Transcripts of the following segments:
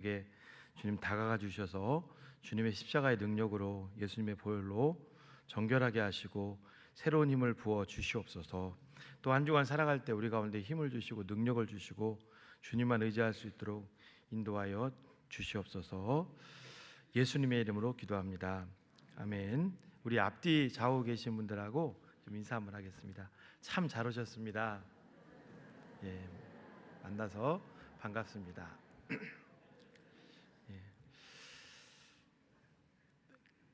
게 주님 다가가 주셔서 주님의 십자가의 능력으로 예수님의 보혈로 정결하게 하시고 새로운 힘을 부어 주시옵소서. 또 한 주간 살아갈 때 우리 가운데 힘을 주시고 능력을 주시고 주님만 의지할 수 있도록 인도하여 주시옵소서. 예수님의 이름으로 기도합니다. 아멘. 우리 앞뒤 좌우 계신 분들하고 좀 인사 한번 하겠습니다. 참 잘 오셨습니다. 예, 만나서 반갑습니다.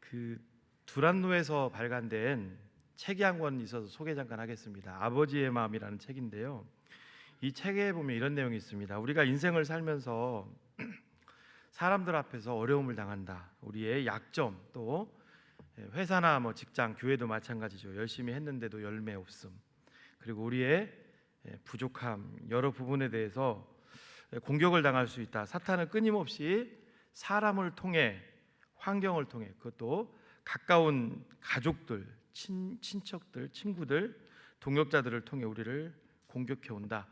그 두란노에서 발간된 책이 한 권 있어서 소개 잠깐 하겠습니다. 아버지의 마음이라는 책인데요. 이 책에 보면 이런 내용이 있습니다. 우리가 인생을 살면서 사람들 앞에서 어려움을 당한다. 우리의 약점, 또 회사나 직장, 교회도 마찬가지죠. 열심히 했는데도 열매 없음. 그리고 우리의 부족함, 여러 부분에 대해서 공격을 당할 수 있다. 사탄은 끊임없이 사람을 통해, 환경을 통해, 그것도 가까운 가족들, 친척들, 친구들, 동역자들을 통해 우리를 공격해 온다.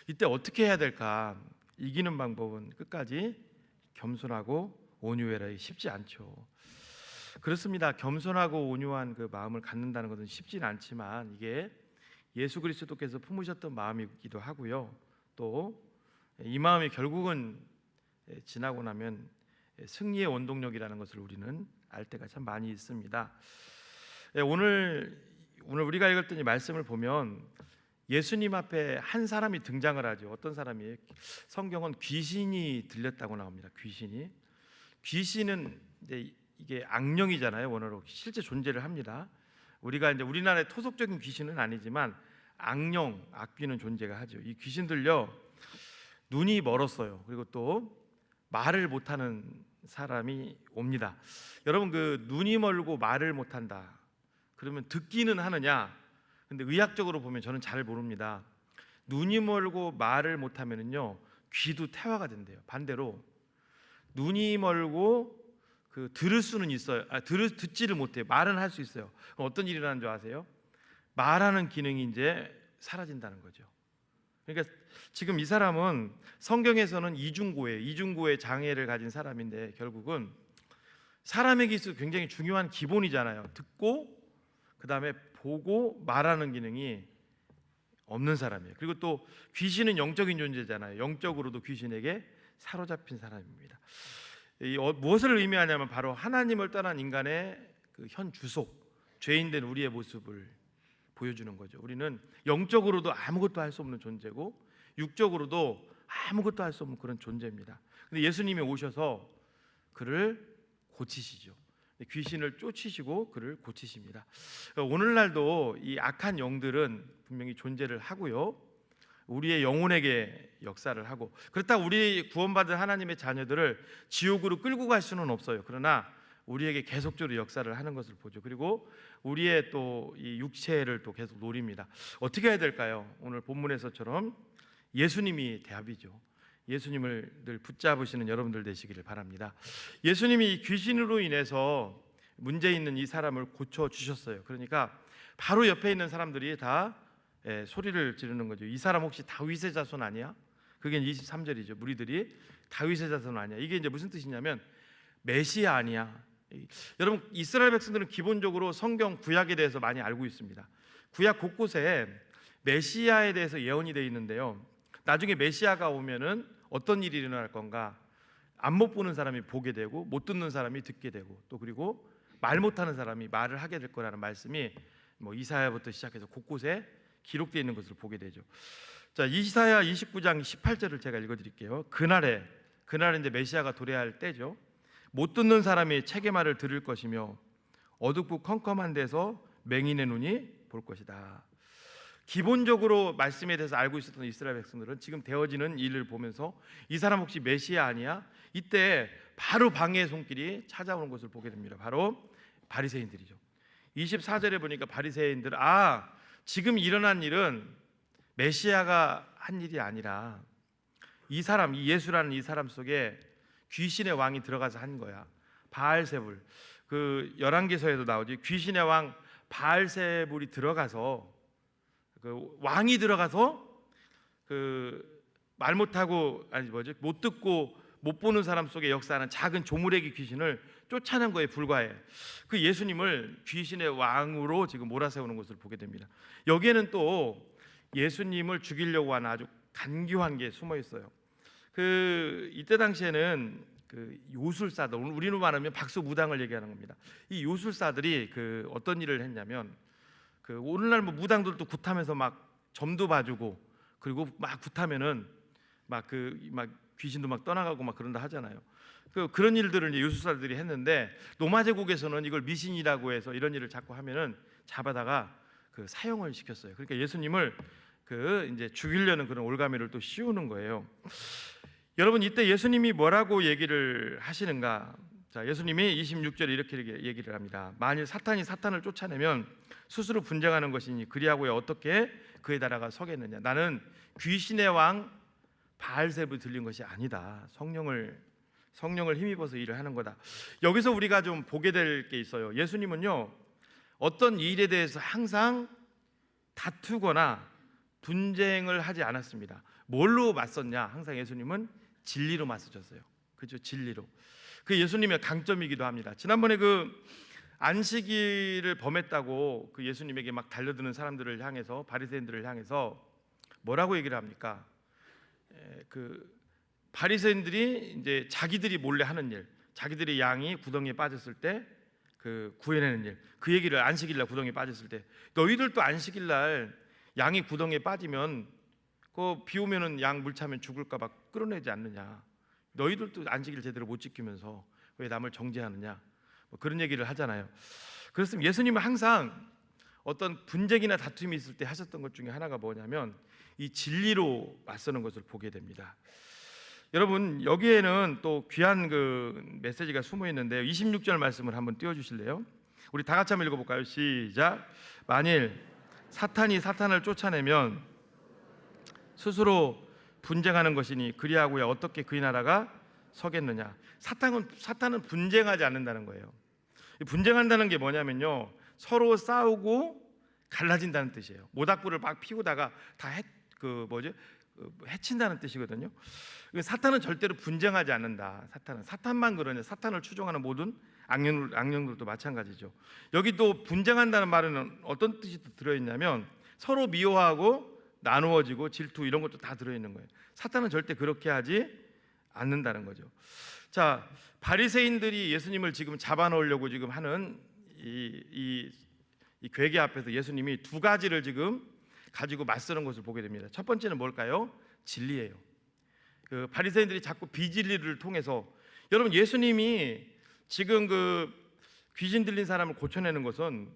이때 어떻게 해야 될까? 이기는 방법은 끝까지 겸손하고 온유해라. 쉽지 않죠. 그렇습니다. 겸손하고 온유한 그 마음을 갖는다는 것은 쉽지는 않지만 이게 예수 그리스도께서 품으셨던 마음이기도 하고요. 또 이 마음이 결국은 지나고 나면 승리의 원동력이라는 것을 우리는 알 때가 참 많이 있습니다. 오늘 우리가 읽었던 이 말씀을 보면 예수님 앞에 한 사람이 등장을 하죠. 어떤 사람이? 성경은 귀신이 들렸다고 나옵니다. 귀신은 이게 악령이잖아요. 원어로 실제 존재를 합니다. 우리가 이제 우리나라의 토속적인 귀신은 아니지만 악령, 악귀는 존재가 하죠. 이 귀신들요, 눈이 멀었어요. 그리고 또 말을 못하는 사람이 옵니다. 여러분, 그 눈이 멀고 말을 못한다, 그러면 듣기는 하느냐? 근데 의학적으로 보면 저는 잘 모릅니다. 눈이 멀고 말을 못하면은요, 귀도 태화가 된대요. 반대로 눈이 멀고 들을 수는 있어요. 듣지를 못해요. 말은 할 수 있어요. 그럼 어떤 일이 일어나는 줄 아세요? 말하는 기능이 이제 사라진다는 거죠. 그러니까 지금 이 사람은 성경에서는 이중고의 장애를 가진 사람인데, 결국은 사람에게 있어서 굉장히 중요한 기본이잖아요. 듣고 그 다음에 보고 말하는 기능이 없는 사람이에요. 그리고 또 귀신은 영적인 존재잖아요. 영적으로도 귀신에게 사로잡힌 사람입니다. 무엇을 의미하냐면 바로 하나님을 떠난 인간의 그 현 주속, 죄인된 우리의 모습을 보여주는 거죠. 우리는 영적으로도 아무것도 할 수 없는 존재고 육적으로도 아무것도 할 수 없는 그런 존재입니다. 근데 예수님이 오셔서 그를 고치시죠. 귀신을 쫓으시고 그를 고치십니다. 오늘날도 이 악한 영들은 분명히 존재를 하고요, 우리의 영혼에게 역사를 하고, 그렇다고 우리 구원받은 하나님의 자녀들을 지옥으로 끌고 갈 수는 없어요. 그러나 우리에게 계속적으로 역사를 하는 것을 보죠. 그리고 우리의 또 이 육체를 또 계속 노립니다. 어떻게 해야 될까요? 오늘 본문에서처럼 예수님이 대합이죠. 예수님을 늘 붙잡으시는 여러분들 되시기를 바랍니다. 예수님이 귀신으로 인해서 문제 있는 이 사람을 고쳐 주셨어요. 그러니까 바로 옆에 있는 사람들이 다 소리를 지르는 거죠. 이 사람 혹시 다윗의 자손 아니야? 그게 23절이죠. 무리들이 다윗의 자손 아니야? 이게 이제 무슨 뜻이냐면 메시아 아니야? 여러분, 이스라엘 백성들은 기본적으로 성경 구약에 대해서 많이 알고 있습니다. 구약 곳곳에 메시아에 대해서 예언이 되어 있는데요, 나중에 메시아가 오면은 어떤 일이 일어날 건가? 안 못 보는 사람이 보게 되고, 못 듣는 사람이 듣게 되고, 또 그리고 말 못하는 사람이 말을 하게 될 거라는 말씀이 이사야부터 시작해서 곳곳에 기록되어 있는 것을 보게 되죠. 자, 이사야 29장 18절을 제가 읽어드릴게요. 그날에 이제 메시아가 도래할 때죠. 못 듣는 사람이 책의 말을 들을 것이며 어둡고 컴컴한 데서 맹인의 눈이 볼 것이다. 기본적으로 말씀에 대해서 알고 있었던 이스라엘 백성들은 지금 되어지는 일을 보면서 이 사람 혹시 메시아 아니야? 이때 바로 방해의 손길이 찾아오는 것을 보게 됩니다. 바로 바리새인들이죠. 24절에 보니까 바리새인들은 지금 일어난 일은 메시아가 한 일이 아니라 이 예수라는 이 사람 속에 귀신의 왕이 들어가서 한 거야. 바알세불, 그 열왕기서에도 나오지. 귀신의 왕 바알세불이 들어가서, 그 왕이 들어가서 그 말 못하고 못 듣고 못 보는 사람 속에 역사하는 작은 조물애기 귀신을 쫓아낸 거에 불과해. 그 예수님을 귀신의 왕으로 지금 몰아세우는 것을 보게 됩니다. 여기에는 또 예수님을 죽이려고 하는 아주 간교한 게 숨어 있어요. 이때 당시에는 요술사들, 우리로 말하면 박수무당을 얘기하는 겁니다. 이 요술사들이 어떤 일을 했냐면 오늘날 뭐 무당들도 굿하면서 막 점도 봐주고, 그리고 막 굿하면은 막 귀신도 막 떠나가고 막 그런다 하잖아요. 그런 일들을 이제 요술사들이 했는데, 로마 제국에서는 이걸 미신이라고 해서 이런 일을 자꾸 하면은 잡아다가 사형을 시켰어요. 그러니까 예수님을 이제 죽이려는 그런 올가미를 또 씌우는 거예요. 여러분, 이때 예수님이 뭐라고 얘기를 하시는가? 자, 예수님이 26절에 이렇게 얘기를 합니다. 만일 사탄이 사탄을 쫓아내면 스스로 분쟁하는 것이니 그리하고야 어떻게 그의 나라가 서겠느냐? 나는 귀신의 왕 바알세불이 들린 것이 아니다. 성령을 힘입어서 일을 하는 거다. 여기서 우리가 좀 보게 될 게 있어요. 예수님은요, 어떤 일에 대해서 항상 다투거나 분쟁을 하지 않았습니다. 뭘로 맞섰냐? 항상 예수님은 진리로 맞서셨어요. 그죠? 진리로. 그 예수님의 강점이기도 합니다. 지난번에 안식일을 범했다고 예수님에게 막 달려드는 사람들을 향해서, 바리새인들을 향해서 뭐라고 얘기를 합니까? 바리새인들이 이제 자기들이 몰래 하는 일, 자기들의 양이 구덩이에 빠졌을 때 구해내는 일, 그 얘기를 안식일날 구덩이에 빠졌을 때, 너희들도 안식일날 양이 구덩이에 빠지면 비 오면은 양 물 차면 죽을까 봐 끌어내지 않느냐? 너희들도 안식일 제대로 못 지키면서 왜 남을 정죄하느냐? 뭐 그런 얘기를 하잖아요. 그렇습니다. 예수님은 항상 어떤 분쟁이나 다툼이 있을 때 하셨던 것 중에 하나가 뭐냐면 이 진리로 맞서는 것을 보게 됩니다. 여러분, 여기에는 또 귀한 메시지가 숨어 있는데요. 26절 말씀을 한번 띄워주실래요? 우리 다 같이 한번 읽어볼까요? 시작. 만일 사탄이 사탄을 쫓아내면 스스로 분쟁하는 것이니 그리하고야 어떻게 그의 나라가 서겠느냐? 사탄은 분쟁하지 않는다는 거예요. 분쟁한다는 게 뭐냐면요, 서로 싸우고 갈라진다는 뜻이에요. 모닥불을 막 피우다가 다 해친다는 뜻이거든요. 사탄은 절대로 분쟁하지 않는다. 사탄만 그러냐? 사탄을 추종하는 모든 악령들도 마찬가지죠. 여기 또 분쟁한다는 말은 어떤 뜻이 들어있냐면 서로 미워하고 나누어지고 질투, 이런 것도 다 들어있는 거예요. 사탄은 절대 그렇게 하지 않는다는 거죠. 자, 바리새인들이 예수님을 지금 잡아놓으려고 지금 하는 이 괴계 앞에서 예수님이 두 가지를 지금 가지고 맞서는 것을 보게 됩니다. 첫 번째는 뭘까요? 진리예요. 바리새인들이 자꾸 비진리를 통해서, 여러분, 예수님이 지금 귀신 들린 사람을 고쳐내는 것은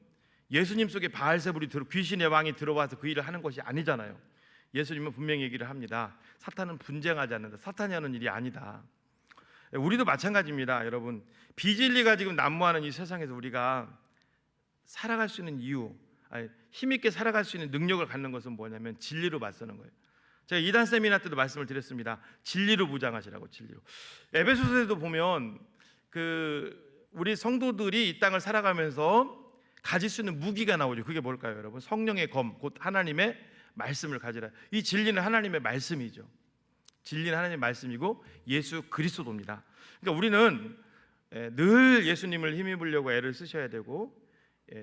예수님 속에 바알세불이 귀신의 왕이 들어와서 그 일을 하는 것이 아니잖아요. 예수님은 분명히 얘기를 합니다. 사탄은 분쟁하지 않는다. 사탄이 하는 일이 아니다. 우리도 마찬가지입니다. 여러분, 비진리가 지금 난무하는 이 세상에서 우리가 살아갈 수 있는 이유, 힘있게 살아갈 수 있는 능력을 갖는 것은 뭐냐면 진리로 맞서는 거예요. 제가 이단 세미나 때도 말씀을 드렸습니다. 진리로 무장하시라고. 진리로. 에베소서에도 보면 우리 성도들이 이 땅을 살아가면서 가질 수 있는 무기가 나오죠. 그게 뭘까요, 여러분? 성령의 검, 곧 하나님의 말씀을 가지라. 이 진리는 하나님의 말씀이죠. 진리는 하나님의 말씀이고 예수 그리스도입니다. 그러니까 우리는 늘 예수님을 힘입으려고 애를 쓰셔야 되고,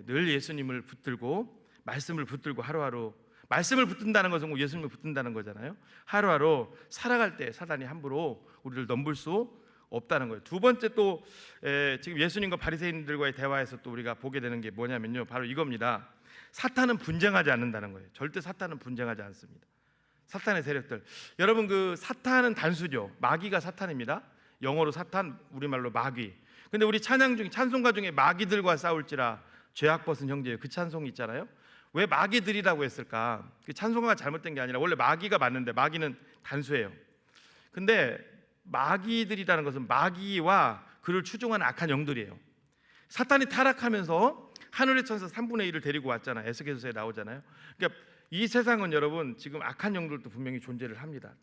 늘 예수님을 붙들고 말씀을 붙들고 하루하루, 말씀을 붙든다는 것은 예수님을 붙든다는 거잖아요. 하루하루 살아갈 때 사단이 함부로 우리를 넘볼 수 없다는 거예요. 두 번째, 또 지금 예수님과 바리새인들과의 대화에서 또 우리가 보게 되는 게 뭐냐면요, 바로 이겁니다. 사탄은 분쟁하지 않는다는 거예요. 절대 사탄은 분쟁하지 않습니다. 사탄의 세력들, 여러분, 사탄은 단수죠. 마귀가 사탄입니다. 영어로 사탄, 우리말로 마귀. 근데 우리 찬송가 중에 마귀들과 싸울지라 죄악 벗은 형제예요, 그 찬송이 있잖아요. 왜 마귀들이라고 했을까? 그 찬송가가 잘못된 게 아니라 원래 마귀가 맞는데 마귀는 단수예요. 근데 마귀들이라는 것은 마귀와 그를 추종하는 악한 영들이에요. 사탄이 타락하면서 하늘의 천사 3분의 1을 데리고 왔잖아요. 에스겔서에 나오잖아요. 그러니까 이 세상은 여러분 지금 악한 영들도 분명히 존재를 합니다.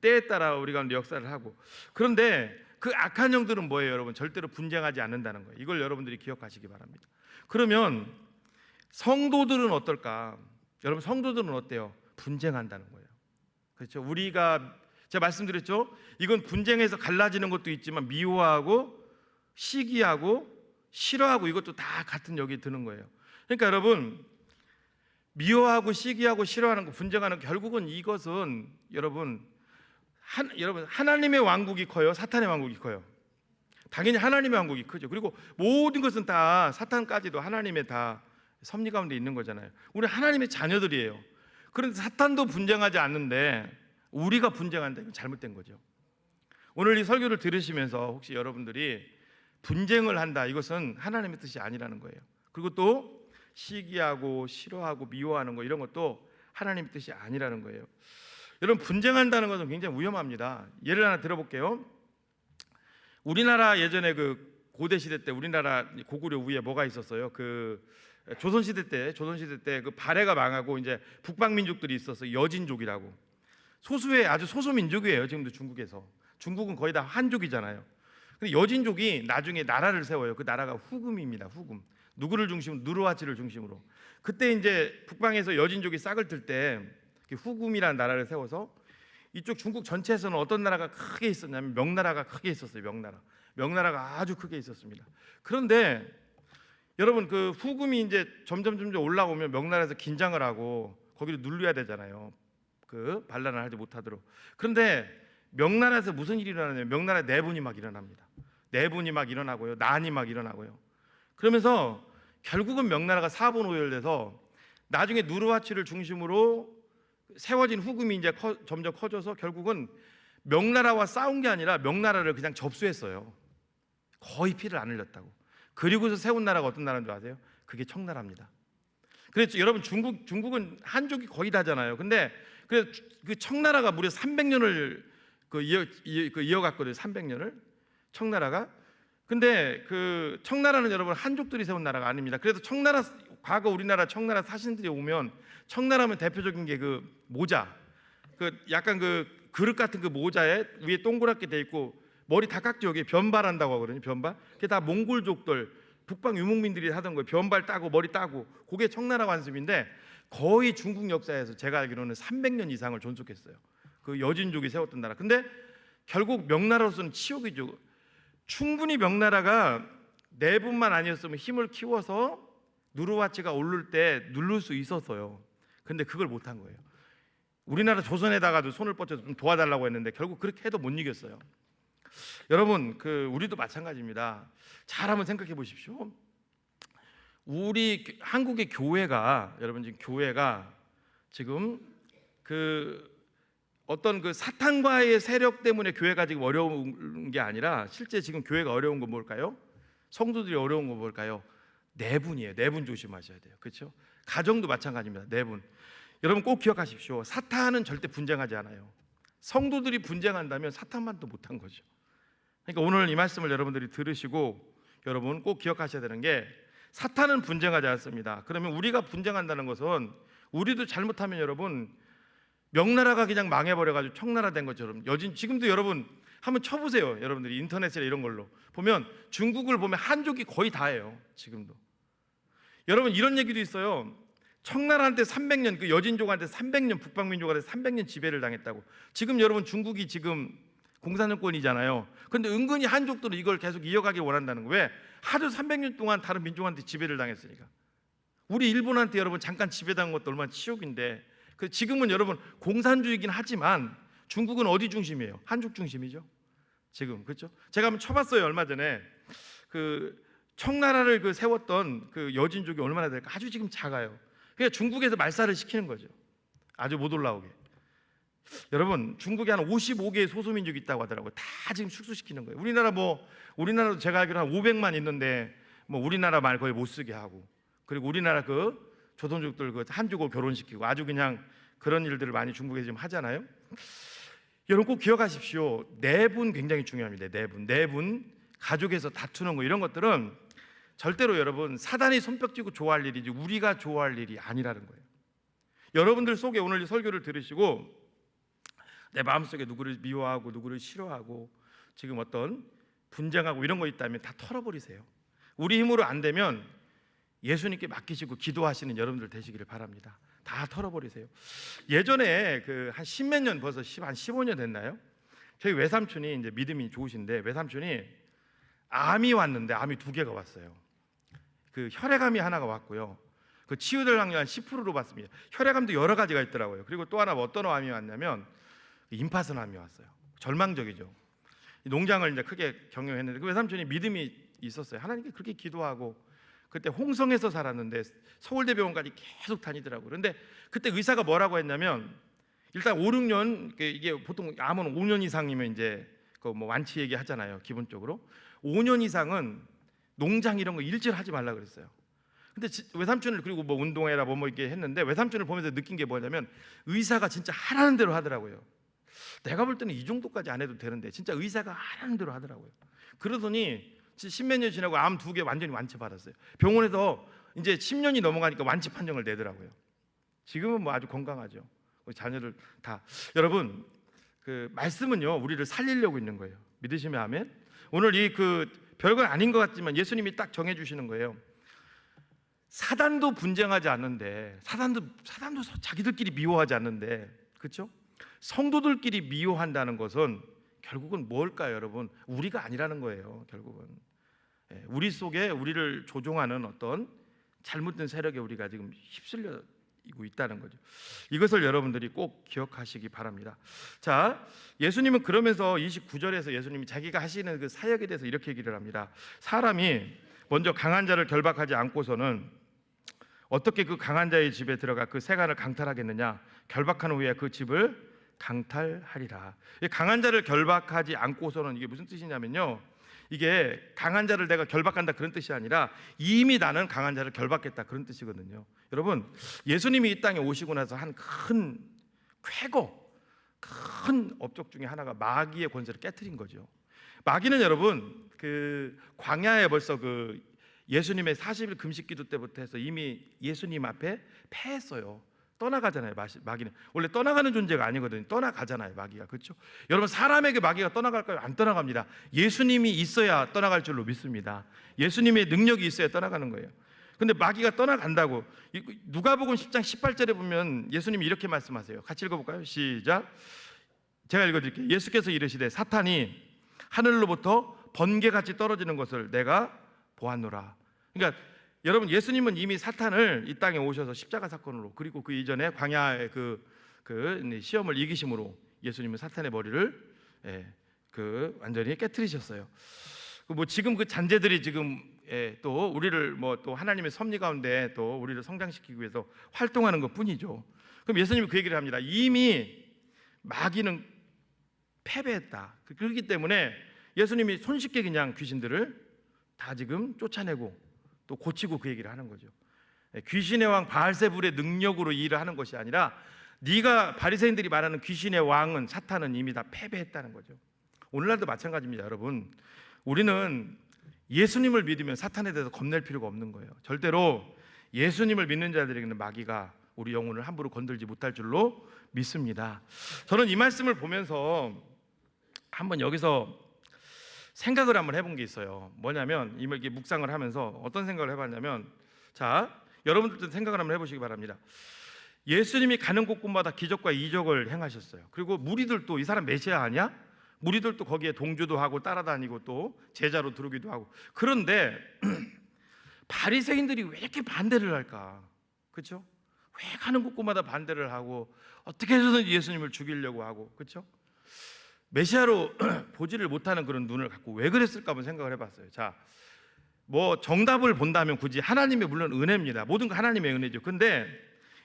때에 따라 우리가 역사를 하고. 그런데 그 악한 영들은 뭐예요, 여러분? 절대로 분쟁하지 않는다는 거예요. 이걸 여러분들이 기억하시기 바랍니다. 그러면 성도들은 어떨까? 여러분, 성도들은 어때요? 분쟁한다는 거예요. 그렇죠? 우리가 제가 말씀드렸죠. 이건 분쟁에서 갈라지는 것도 있지만 미워하고 시기하고 싫어하고 이것도 다 같은 여기에 드는 거예요. 그러니까 여러분, 미워하고 시기하고 싫어하는 거, 분쟁하는 거, 결국은 이것은 여러분 하나님의 왕국이 커요, 사탄의 왕국이 커요? 당연히 하나님의 왕국이 크죠. 그리고 모든 것은 다, 사탄까지도 하나님의 다 섭리 가운데 있는 거잖아요. 우리 하나님의 자녀들이에요. 그런데 사탄도 분쟁하지 않는데 우리가 분쟁한다, 이건 잘못된 거죠. 오늘 이 설교를 들으시면서 혹시 여러분들이 분쟁을 한다, 이것은 하나님의 뜻이 아니라는 거예요. 그리고 또 시기하고 싫어하고 미워하는 거, 이런 것도 하나님의 뜻이 아니라는 거예요. 여러분, 분쟁한다는 것은 굉장히 위험합니다. 예를 하나 들어볼게요. 우리나라 예전에 그 고대 시대 때, 우리나라 고구려 위에 뭐가 있었어요? 그 조선 시대 때 그 발해가 망하고 이제 북방 민족들이 있었어요. 여진족이라고. 소수의 아주 소수 민족이에요. 지금도 중국에서. 중국은 거의 다 한족이잖아요. 근데 여진족이 나중에 나라를 세워요. 그 나라가 후금입니다. 후금. 누구를 중심으로? 누르하치를 중심으로. 그때 이제 북방에서 여진족이 싹을 틀 때 후금이라는 나라를 세워서 이쪽 중국 전체에서는 어떤 나라가 크게 있었냐면 명나라가 크게 있었어요. 명나라가 아주 크게 있었습니다. 그런데 여러분, 그 후금이 이제 점점 올라오면 명나라에서 긴장을 하고 거기를 눌러야 되잖아요. 그 반란을 하지 못하도록. 그런데 명나라에서 무슨 일이 일어나냐면 명나라 내분이 막 일어납니다. 내분이 막 일어나고요, 난이 막 일어나고요. 그러면서 결국은 명나라가 사분오열돼서 나중에 누르하치를 중심으로 세워진 후금이 이제 점점 커져서 결국은 명나라와 싸운 게 아니라 명나라를 그냥 접수했어요. 거의 피를 안 흘렸다고. 그리고서 세운 나라가 어떤 나라인 줄 아세요? 그게 청나라입니다. 그래서 여러분, 중국은 한족이 거의 다잖아요. 근데 그 청나라가 무려 300년을 이어갔거든요. 300년을 청나라가. 근데 그 청나라는 여러분 한족들이 세운 나라가 아닙니다. 그래서 청나라, 과거 우리나라 청나라 사신들이 오면 청나라면 대표적인 게 그 모자, 그 약간 그 그릇 같은 그 모자에 위에 동그랗게 돼 있고 머리 다깍지, 여기 변발한다고 하거든요. 변발. 그게 다 몽골족들, 북방 유목민들이 하던 거예요. 변발 따고 머리 따고. 그게 청나라 관습인데 거의 중국 역사에서 제가 알기로는 300년 이상을 존속했어요. 그 여진족이 세웠던 나라. 근데 결국 명나라로서는 치욕이죠. 충분히 명나라가 내분만 아니었으면 힘을 키워서 누르하치가 오를 때 누를 수 있었어요. 근데 그걸 못한 거예요. 우리나라 조선에다가도 손을 뻗쳐서 좀 도와달라고 했는데 결국 그렇게 해도 못 이겼어요. 여러분, 우리도 마찬가지입니다. 잘 한번 생각해 보십시오. 우리 한국의 교회가, 여러분, 지금 교회가 지금 어떤 그 사탄과의 세력 때문에 교회가 지금 어려운 게 아니라 실제 지금 교회가 어려운 건 뭘까요? 성도들이 어려운 건 뭘까요? 내분이에요. 내분 조심하셔야 돼요. 그렇죠? 가정도 마찬가지입니다. 내분. 여러분 꼭 기억하십시오. 사탄은 절대 분쟁하지 않아요. 성도들이 분쟁한다면 사탄만 또 못한 거죠. 그러니까 오늘 이 말씀을 여러분들이 들으시고 여러분 꼭 기억하셔야 되는 게, 사탄은 분쟁하지 않습니다. 그러면 우리가 분쟁한다는 것은, 우리도 잘못하면 여러분 명나라가 그냥 망해버려가지고 청나라 된 것처럼, 지금도 여러분 한번 쳐보세요. 여러분들이 인터넷이나 이런 걸로 보면 중국을 보면 한족이 거의 다예요. 지금도. 여러분, 이런 얘기도 있어요. 청나라한테 300년, 그 여진족한테 300년, 북방민족한테 300년 지배를 당했다고. 지금 여러분 중국이 지금 공산정권이잖아요. 그런데 은근히 한족들은 이걸 계속 이어가길 원한다는 거예요. 왜? 하도 300년 동안 다른 민족한테 지배를 당했으니까. 우리 일본한테 여러분 잠깐 지배당한 것도 얼마나 치욕인데, 지금은 여러분 공산주의긴 하지만 중국은 어디 중심이에요? 한족 중심이죠. 지금. 그렇죠? 제가 한번 쳐봤어요. 얼마 전에 그 청나라를 세웠던 그 여진족이 얼마나 될까? 아주 지금 작아요. 그러니까 중국에서 말살을 시키는 거죠. 아주 못 올라오게. 여러분, 중국에 한 55개의 소수민족이 있다고 하더라고요. 다 지금 축소시키는 거예요. 우리나라도 제가 알기로 한 500만 있는데 우리나라 말 거의 못 쓰게 하고, 그리고 우리나라 조선족들 한족을 결혼시키고, 아주 그냥 그런 일들을 많이 중국에서 지금 하잖아요. 여러분 꼭 기억하십시오. 내분 굉장히 중요합니다. 내분, 가족에서 다투는 거, 이런 것들은 절대로 여러분 사단이 손뼉 쥐고 좋아할 일이지 우리가 좋아할 일이 아니라는 거예요. 여러분들 속에 오늘 이 설교를 들으시고 내 마음속에 누구를 미워하고 누구를 싫어하고 지금 어떤 분쟁하고 이런 거 있다면 다 털어버리세요. 우리 힘으로 안 되면 예수님께 맡기시고 기도하시는 여러분들 되시기를 바랍니다. 다 털어버리세요. 예전에 그 한 십몇 년, 벌써 한 15년 됐나요? 저희 외삼촌이 이제 믿음이 좋으신데, 외삼촌이 암이 왔는데, 암이 2개가 왔어요. 그 혈액암이 하나가 왔고요, 그 치유될 확률 한 10%로 봤습니다. 혈액암도 여러 가지가 있더라고요. 그리고 또 하나 어떤 암이 왔냐면 임파선암이 왔어요. 절망적이죠. 농장을 이제 크게 경영했는데, 그 외삼촌이 믿음이 있었어요. 하나님께 그렇게 기도하고, 그때 홍성에서 살았는데 서울대병원까지 계속 다니더라고요. 그런데 그때 의사가 뭐라고 했냐면, 일단 5, 6년, 이게 보통 암은 5년 이상이면 이제 그 뭐 완치 얘기하잖아요, 기본적으로. 5년 이상은 농장 이런 거 일절 하지 말라 그랬어요. 근데 외삼촌을, 그리고 뭐 운동해라 뭐 이렇게 했는데, 외삼촌을 보면서 느낀 게 뭐냐면 의사가 진짜 하라는 대로 하더라고요. 내가 볼 때는 이 정도까지 안 해도 되는데 진짜 의사가 하라는 대로 하더라고요. 그러더니 10몇 년 지나고 암 2개 완전히 완치받았어요. 병원에서 이제 10년이 넘어가니까 완치 판정을 내더라고요. 지금은 뭐 아주 건강하죠. 우리 자녀들 다. 여러분, 그 말씀은요 우리를 살리려고 있는 거예요. 믿으시면 아멘. 오늘 이 그 별건 아닌 것 같지만 예수님이 딱 정해주시는 거예요. 사단도 분쟁하지 않는데, 사단도 자기들끼리 미워하지 않는데, 그렇죠? 성도들끼리 미워한다는 것은 결국은 뭘까요, 여러분? 우리가 아니라는 거예요. 결국은 우리 속에 우리를 조종하는 어떤 잘못된 세력에 우리가 지금 휩쓸리고 있다는 거죠. 이것을 여러분들이 꼭 기억하시기 바랍니다. 자, 예수님은 그러면서 29절에서 예수님이 자기가 하시는 그 사역에 대해서 이렇게 얘기를 합니다. 사람이 먼저 강한 자를 결박하지 않고서는 어떻게 그 강한 자의 집에 들어가 그 세간을 강탈하겠느냐? 결박한 후에 그 집을 강탈하리라. 강한 자를 결박하지 않고서는 이게 무슨 뜻이냐면요, 이게 강한 자를 내가 결박한다 그런 뜻이 아니라 이미 나는 강한 자를 결박했다 그런 뜻이거든요. 여러분, 예수님이 이 땅에 오시고 나서 한 큰 쾌거, 큰 업적 중에 하나가 마귀의 권세를 깨트린 거죠. 마귀는 여러분 그 광야에 벌써 그 예수님의 40일 금식 기도 때부터 해서 이미 예수님 앞에 패했어요. 떠나가잖아요. 마귀는 원래 떠나가는 존재가 아니거든요. 떠나가잖아요, 마귀가. 그렇죠? 여러분, 사람에게 마귀가 떠나갈까요? 안 떠나갑니다. 예수님이 있어야 떠나갈 줄로 믿습니다. 예수님의 능력이 있어야 떠나가는 거예요. 근데 마귀가 떠나간다고. 누가복음 10장 18절에 보면 예수님이 이렇게 말씀하세요. 같이 읽어볼까요? 시작. 제가 읽어드릴게요. 예수께서 이르시되 사탄이 하늘로부터 번개같이 떨어지는 것을 내가 보았노라. 그러니까 여러분, 예수님은 이미 사탄을 이 땅에 오셔서 십자가 사건으로, 그리고 그 이전에 광야의 그 시험을 이기심으로 예수님은 사탄의 머리를 완전히 깨트리셨어요. 뭐 지금 그 잔재들이 지금 또 우리를 뭐 또 하나님의 섭리 가운데 또 우리를 성장시키기 위해서 활동하는 것뿐이죠. 그럼 예수님이 그 얘기를 합니다. 이미 마귀는 패배했다. 그렇기 때문에 예수님이 손쉽게 그냥 귀신들을 다 지금 쫓아내고 또 고치고 그 얘기를 하는 거죠. 귀신의 왕 바알세불의 능력으로 일을 하는 것이 아니라, 네가 바리새인들이 말하는 귀신의 왕은, 사탄은 이미 다 패배했다는 거죠. 오늘날도 마찬가지입니다. 여러분, 우리는 예수님을 믿으면 사탄에 대해서 겁낼 필요가 없는 거예요. 절대로 예수님을 믿는 자들에게는 마귀가 우리 영혼을 함부로 건들지 못할 줄로 믿습니다. 저는 이 말씀을 보면서 한번 여기서 생각을 한번 해본 게 있어요. 뭐냐면, 이렇게 묵상을 하면서 어떤 생각을 해봤냐면, 자, 여러분들도 생각을 한번 해보시기 바랍니다. 예수님이 가는 곳곳마다 기적과 이적을 행하셨어요. 그리고 무리들도 이 사람 메시아 아니야? 무리들도 거기에 동조도 하고 따라다니고 또 제자로 들어오기도 하고. 그런데 바리새인들이 왜 이렇게 반대를 할까? 그렇죠? 왜 가는 곳곳마다 반대를 하고 어떻게 해서든 예수님을 죽이려고 하고, 그렇죠? 메시아로 보지를 못하는 그런 눈을 갖고 왜 그랬을까 한번 생각을 해봤어요. 자, 뭐 정답을 본다면 굳이 하나님의, 물론 은혜입니다. 모든 거 하나님의 은혜죠. 근데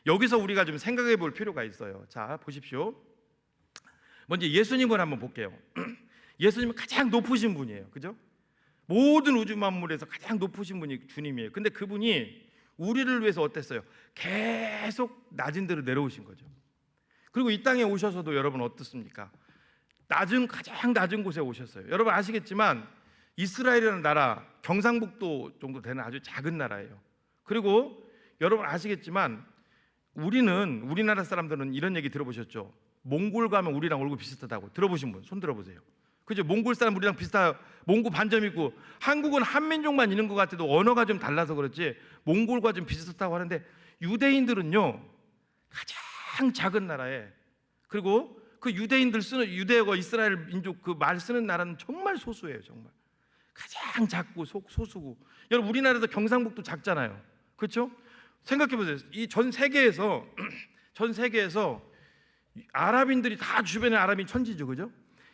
여기서 우리가 좀 생각해 볼 필요가 있어요. 자, 보십시오. 먼저 예수님을 한번 볼게요. 예수님은 가장 높으신 분이에요. 그죠? 모든 우주 만물에서 가장 높으신 분이 주님이에요. 근데 그분이 우리를 위해서 어땠어요? 계속 낮은 데로 내려오신 거죠. 그리고 이 땅에 오셔서도 여러분 어떻습니까? 가장 낮은 곳에 오셨어요. 여러분 아시겠지만 이스라엘이라는 나라, 경상북도 정도 되는 아주 작은 나라예요. 그리고 여러분 아시겠지만 우리나라 사람들은 이런 얘기 들어보셨죠? 몽골 가면 우리랑 얼굴 비슷하다고. 들어보신 분 손 들어보세요. 그죠? 몽골 사람 우리랑 비슷하, 몽고 반점 있고, 한국은 한민족만 있는 것 같아도 언어가 좀 달라서 그렇지 몽골과 좀 비슷하다고 하는데, 유대인들은요 가장 작은 나라에, 그리고 그 유대인들 쓰는 유대어가 이스라엘 민족 그 말 쓰는 나라는 정말 소수예요. 정말 가장 작고 소수고. 여러분 우리나라도 경상북도 작잖아요. 그렇죠? 생각해 보세요. 이 전 세계에서 아랍인들이 다 주변에 아랍인 천지죠, 그죠?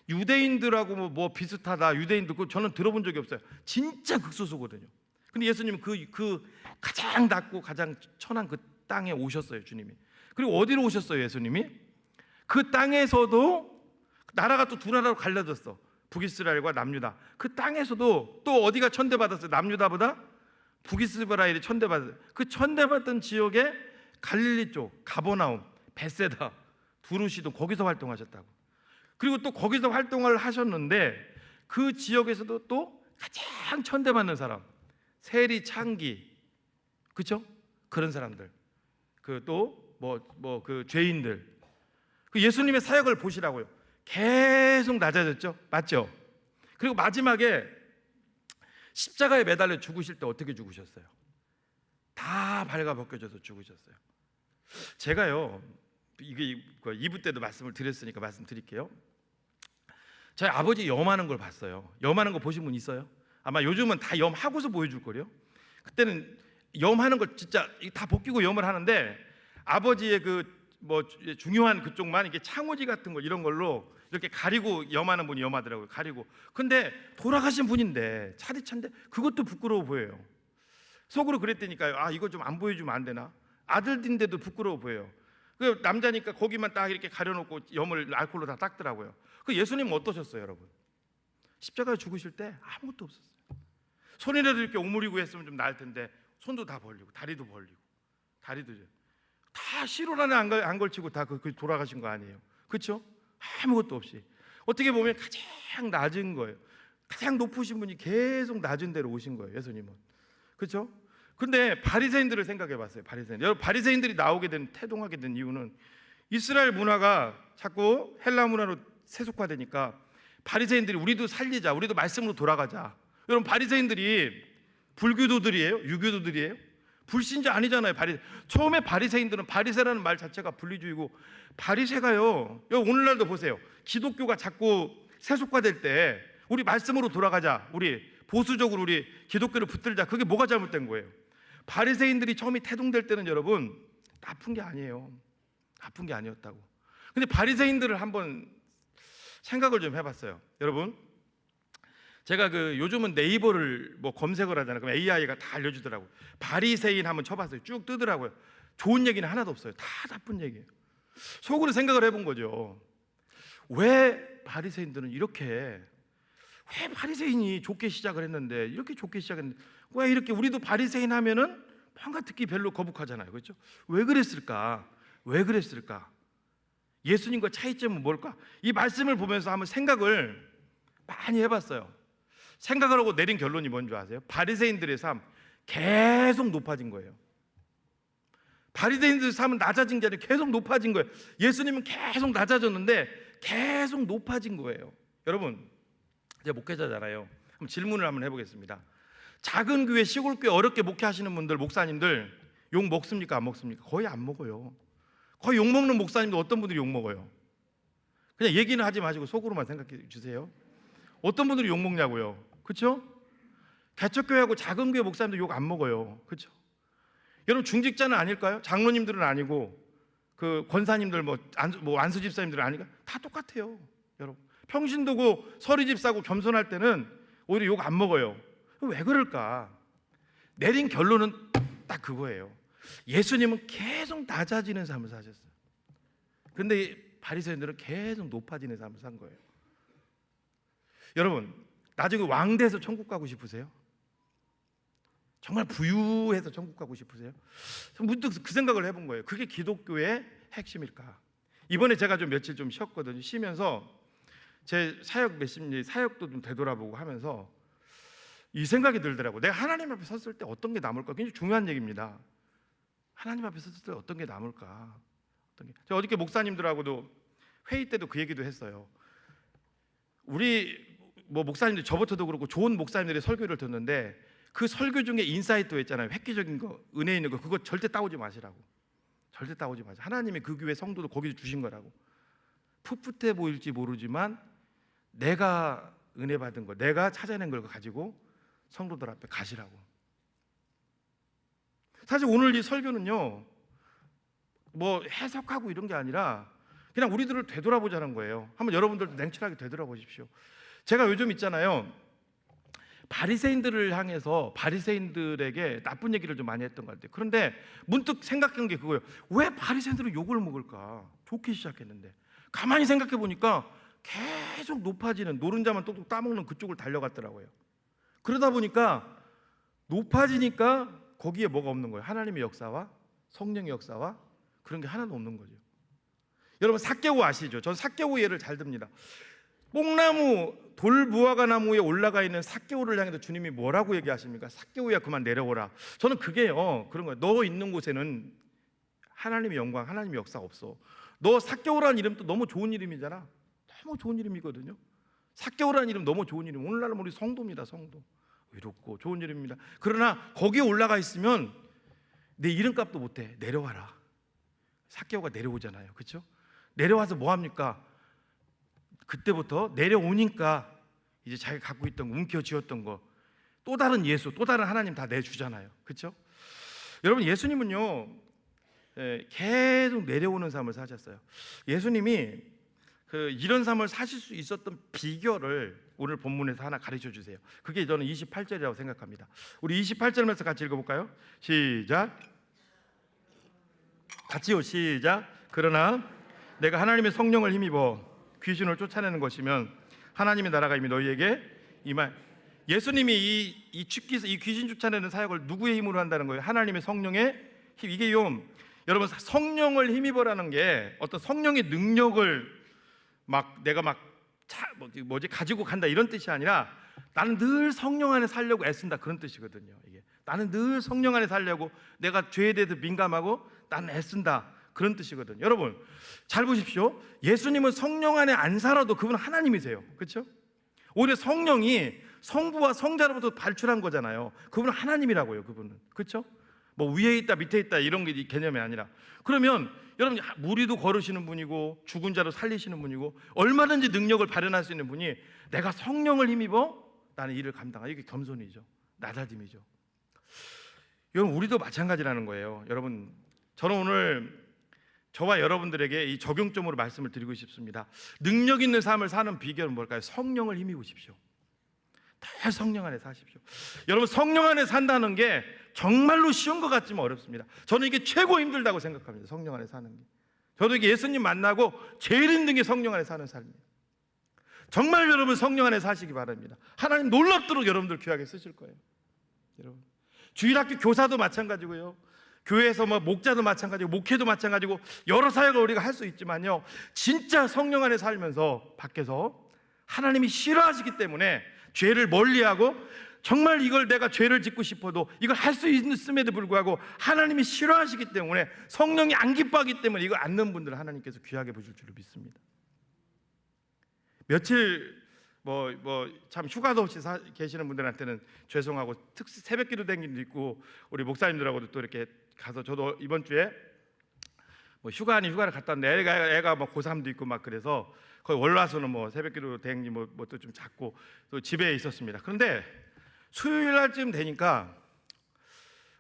유대인들하고 뭐 비슷하다. 유대인들 그 저는 들어본 적이 없어요. 진짜 극소수거든요. 근데 예수님은 그 가장 낮고 가장 천한 그 땅에 오셨어요, 주님이. 그리고 어디로 오셨어요, 예수님이? 그 땅에서도 나라가 또 두 나라로 갈라졌어. 북이스라엘과 남유다. 그 땅에서도 또 어디가 천대받았어요? 남유다보다 북이스라엘이 천대받았어요. 그 천대받던 지역에 갈릴리 쪽 가버나움, 베세다, 두루시도 거기서 활동하셨다고. 그리고 또 거기서 활동을 하셨는데 그 지역에서도 또 가장 천대받는 사람, 세리, 창기, 그렇죠? 그런 사람들, 그 또 그 죄인들, 그 예수님의 사역을 보시라고요. 계속 낮아졌죠, 맞죠? 그리고 마지막에 십자가에 매달려 죽으실 때 어떻게 죽으셨어요? 다 발가벗겨져서 죽으셨어요. 제가요, 이게 2부 때도 말씀을 드렸으니까 말씀드릴게요. 저희 아버지 염하는 걸 봤어요. 염하는 거 보신 분 있어요? 아마 요즘은 다 염하고서 보여줄 거래요. 그때는 염하는 걸 진짜 다 벗기고 염을 하는데 아버지의 그 중요한 그쪽만 이렇게 창호지 같은 거 이런 걸로 이렇게 가리고 염하는 분이 염하더라고요. 가리고. 근데 돌아가신 분인데 차디찬데 그것도 부끄러워 보여요. 속으로 그랬다니까요. 아, 이거 좀 안 보여주면 안 되나? 아들인데도 부끄러워 보여요. 그 남자니까 거기만 딱 이렇게 가려놓고 염을 알코올로 다 닦더라고요. 그 예수님은 어떠셨어요, 여러분? 십자가에 죽으실 때 아무것도 없었어요. 손이라도 이렇게 오므리고 했으면 좀 나을 텐데 손도 다 벌리고 다리도 벌리고 다리도 다 시론 안에 안 걸치고 다 그 돌아가신 거 아니에요? 그렇죠? 아무것도 없이. 어떻게 보면 가장 낮은 거예요. 가장 높으신 분이 계속 낮은 데로 오신 거예요, 예수님은. 그렇죠? 근데 바리새인들을 생각해 봤어요. 바리새인. 여러분 바리새인들이 나오게 된 태동하게 된 이유는 이스라엘 문화가 자꾸 헬라 문화로 세속화되니까 바리새인들이 우리도 살리자, 우리도 말씀으로 돌아가자. 여러분 바리새인들이 불교도들이에요? 유교도들이에요? 불신자 아니잖아요. 처음에 바리새인들은 바리새라는 말 자체가 분리주의고 바리새가요. 오늘날도 보세요. 기독교가 자꾸 세속화될 때 우리 말씀으로 돌아가자. 우리 보수적으로 우리 기독교를 붙들자. 그게 뭐가 잘못된 거예요? 바리새인들이 처음에 태동될 때는 여러분 나쁜 게 아니에요. 나쁜 게 아니었다고. 근데 바리새인들을 한번 생각을 좀 해봤어요. 여러분 제가 요즘은 네이버를 검색을 하잖아요. 그럼 AI가 다 알려주더라고요. 바리새인 한번 쳐봤어요. 쭉 뜨더라고요. 좋은 얘기는 하나도 없어요. 다 나쁜 얘기예요. 속으로 생각을 해본 거죠. 왜 바리새인들은 왜 바리새인이 좋게 시작을 했는데 이렇게 좋게 시작했는데 왜 이렇게 우리도 바리새인 하면은 뭔가 듣기 별로 거북하잖아요. 그렇죠? 왜 그랬을까? 왜 그랬을까? 예수님과 차이점은 뭘까? 이 말씀을 보면서 한번 생각을 많이 해봤어요. 생각을 하고 내린 결론이 뭔지 아세요? 바리새인들의 삶 계속 높아진 거예요. 바리새인들의 삶은 낮아진 게 아니라 계속 높아진 거예요. 예수님은 계속 낮아졌는데 계속 높아진 거예요. 여러분 제가 목회자잖아요. 한번 질문을 한번 해보겠습니다. 작은 교회, 시골 교회 어렵게 목회하시는 분들, 목사님들 욕 먹습니까? 안 먹습니까? 거의 안 먹어요. 거의 욕 먹는 목사님도 어떤 분들이 욕 먹어요? 그냥 얘기는 하지 마시고 속으로만 생각해 주세요. 어떤 분들이 욕 먹냐고요? 그렇죠? 개척교회하고 작은 교회 목사님도 욕 안 먹어요. 그렇죠? 여러분 중직자는 아닐까요? 장로님들은 아니고 그 권사님들 안수 집사님들은 아니까 다 똑같아요. 여러분 평신도고 서리 집사고 겸손할 때는 오히려 욕 안 먹어요. 왜 그럴까? 내린 결론은 딱 그거예요. 예수님은 계속 낮아지는 삶을 사셨어요. 근데 바리새인들은 계속 높아지는 삶을 산 거예요. 여러분 나중에 왕 돼서 천국 가고 싶으세요? 정말 부유해서 천국 가고 싶으세요? 문득 그 생각을 해본 거예요. 그게 기독교의 핵심일까? 이번에 제가 좀 며칠 좀 쉬었거든요. 쉬면서 제 사역도 좀 되돌아보고 하면서 이 생각이 들더라고요. 내가 하나님 앞에 섰을 때 어떤 게 남을까? 굉장히 중요한 얘기입니다. 하나님 앞에 섰을 때 어떤 게 남을까? 제가 어저께 목사님들하고도 회의 때도 그 얘기도 했어요. 우리 목사님들 저부터도 그렇고 좋은 목사님들의 설교를 듣는데 그 설교 중에 인사이트 있잖아요. 획기적인 거, 은혜 있는 거 그거 절대 따오지 마시라고. 절대 따오지 마세요. 하나님이 그 교회 성도도 거기서 주신 거라고. 풋풋해 보일지 모르지만 내가 은혜 받은 거, 내가 찾아낸 걸 가지고 성도들 앞에 가시라고. 사실 오늘 이 설교는요, 뭐 해석하고 이런 게 아니라 그냥 우리들을 되돌아보자는 거예요. 한번 여러분들도 냉철하게 되돌아보십시오. 제가 요즘 있잖아요, 바리새인들을 향해서 바리새인들에게 나쁜 얘기를 좀 많이 했던 것 같아요. 그런데 문득 생각한 게 그거예요. 왜 바리새인들은 욕을 먹을까? 좋게 시작했는데 가만히 생각해 보니까 계속 높아지는, 노른자만 똑똑 따먹는 그쪽을 달려갔더라고요. 그러다 보니까 높아지니까 거기에 뭐가 없는 거예요. 하나님의 역사와 성령의 역사와 그런 게 하나도 없는 거죠. 여러분 삭개오 아시죠? 전 삭개오 예를 잘 듭니다. 뽕나무 돌무화과 나무에 올라가 있는 삭개오를 향해서 주님이 뭐라고 얘기하십니까? 삭개오야 그만 내려오라. 저는 그게요 그런 거예요. 너 있는 곳에는 하나님의 영광, 하나님의 역사가 없어. 너 삭개오라는 이름도 너무 좋은 이름이잖아. 너무 좋은 이름이거든요. 삭개오라는 이름 너무 좋은 이름. 오늘날은 우리 성도입니다. 성도. 의롭고 좋은 이름입니다. 그러나 거기에 올라가 있으면 내 이름값도 못해. 내려와라. 삭개오가 내려오잖아요. 그렇죠? 내려와서 뭐 합니까? 그때부터 내려오니까 이제 자기가 갖고 있던 거, 움켜쥐었던 거, 또 다른 예수, 또 다른 하나님 다 내주잖아요. 그렇죠? 여러분 예수님은요 계속 내려오는 삶을 사셨어요. 예수님이 이런 삶을 사실 수 있었던 비결을 오늘 본문에서 하나 가르쳐 주세요. 그게 저는 28절이라고 생각합니다. 우리 28절에서 같이 읽어볼까요? 시작. 같이요. 시작. 그러나 내가 하나님의 성령을 힘입어 귀신을 쫓아내는 것이면 하나님의 나라가 이미 너희에게 임할. 예수님이 이 귀신 쫓아내는 사역을 누구의 힘으로 한다는 거예요? 하나님의 성령의 힘. 이게요 여러분 성령을 힘입어라는 게 어떤 성령의 능력을 막 내가 막 가지고 간다 이런 뜻이 아니라 나는 늘 성령 안에 살려고 애쓴다 그런 뜻이거든요. 이게 나는 늘 성령 안에 살려고 내가 죄에 대해서 민감하고 나는 애쓴다 그런 뜻이거든요. 여러분 잘 보십시오. 예수님은 성령 안에 안 살아도 그분은 하나님이세요. 그렇죠? 오히려 성령이 성부와 성자로부터 발출한 거잖아요. 그분은 하나님이라고요. 그분은. 그렇죠? 뭐 위에 있다 밑에 있다 이런 게 개념이 아니라. 그러면 여러분 무리도 걸으시는 분이고 죽은 자로 살리시는 분이고 얼마든지 능력을 발현할 수 있는 분이 내가 성령을 힘입어 나는 일을 감당하. 이게 겸손이죠. 낮아짐이죠. 여러분 우리도 마찬가지라는 거예요. 여러분 저는 오늘 저와 여러분들에게 이 적용점으로 말씀을 드리고 싶습니다. 능력 있는 삶을 사는 비결은 뭘까요? 성령을 힘입으십시오. 다 성령 안에 사십시오. 여러분 성령 안에 산다는 게 정말로 쉬운 것 같지만 어렵습니다. 저는 이게 최고 힘들다고 생각합니다. 성령 안에 사는 게. 저도 이게 예수님 만나고 제일 힘든 게 성령 안에 사는 삶이에요. 정말 여러분 성령 안에 사시기 바랍니다. 하나님 놀랍도록 여러분들 귀하게 쓰실 거예요. 여러분 주일학교 교사도 마찬가지고요. 교회에서 뭐 목자도 마찬가지고 목회도 마찬가지고 여러 사역을 우리가 할 수 있지만요. 진짜 성령 안에 살면서 밖에서 하나님이 싫어하시기 때문에 죄를 멀리하고 정말 이걸 내가 죄를 짓고 싶어도 이걸 할 수 있음에도 불구하고 하나님이 싫어하시기 때문에 성령이 안 기뻐하기 때문에 이걸 않는 분들을 하나님께서 귀하게 보실 줄로 믿습니다. 며칠 참 휴가도 없이 계시는 분들한테는 죄송하고 새벽기도 댕기도 있고 우리 목사님들하고도 또 이렇게 가서 저도 이번 주에 뭐 휴가 아닌 휴가를 갔다 왔는데 애가 뭐 고3도 있고 막 그래서 거의 월화수는 뭐 새벽기도 댕기 뭐또 좀 잡고 또 집에 있었습니다. 그런데 수요일 날쯤 되니까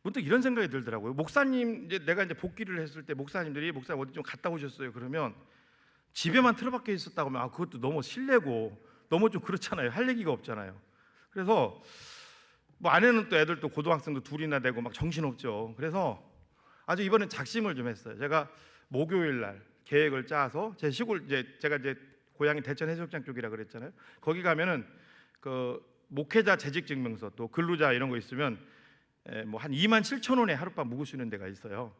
문득 이런 생각이 들더라고요. 목사님 내가 이제 복귀를 했을 때 목사님 어디 좀 갔다 오셨어요? 그러면 집에만 틀어박혀 있었다고 하면 그것도 너무 실례고 너무 좀 그렇잖아요. 할 얘기가 없잖아요. 그래서 뭐 아내는 또 애들 또 고등학생도 둘이나 되고 막 정신없죠. 그래서 아주 이번엔 작심을 좀 했어요. 제가 목요일 날 계획을 짜서 제 시골 제가 고향이 대천 해수욕장 쪽이라 그랬잖아요. 거기 가면은 그 목회자 재직 증명서 또 근로자 이런 거 있으면 뭐 한 27,000원에 하룻밤 묵을 수 있는 데가 있어요.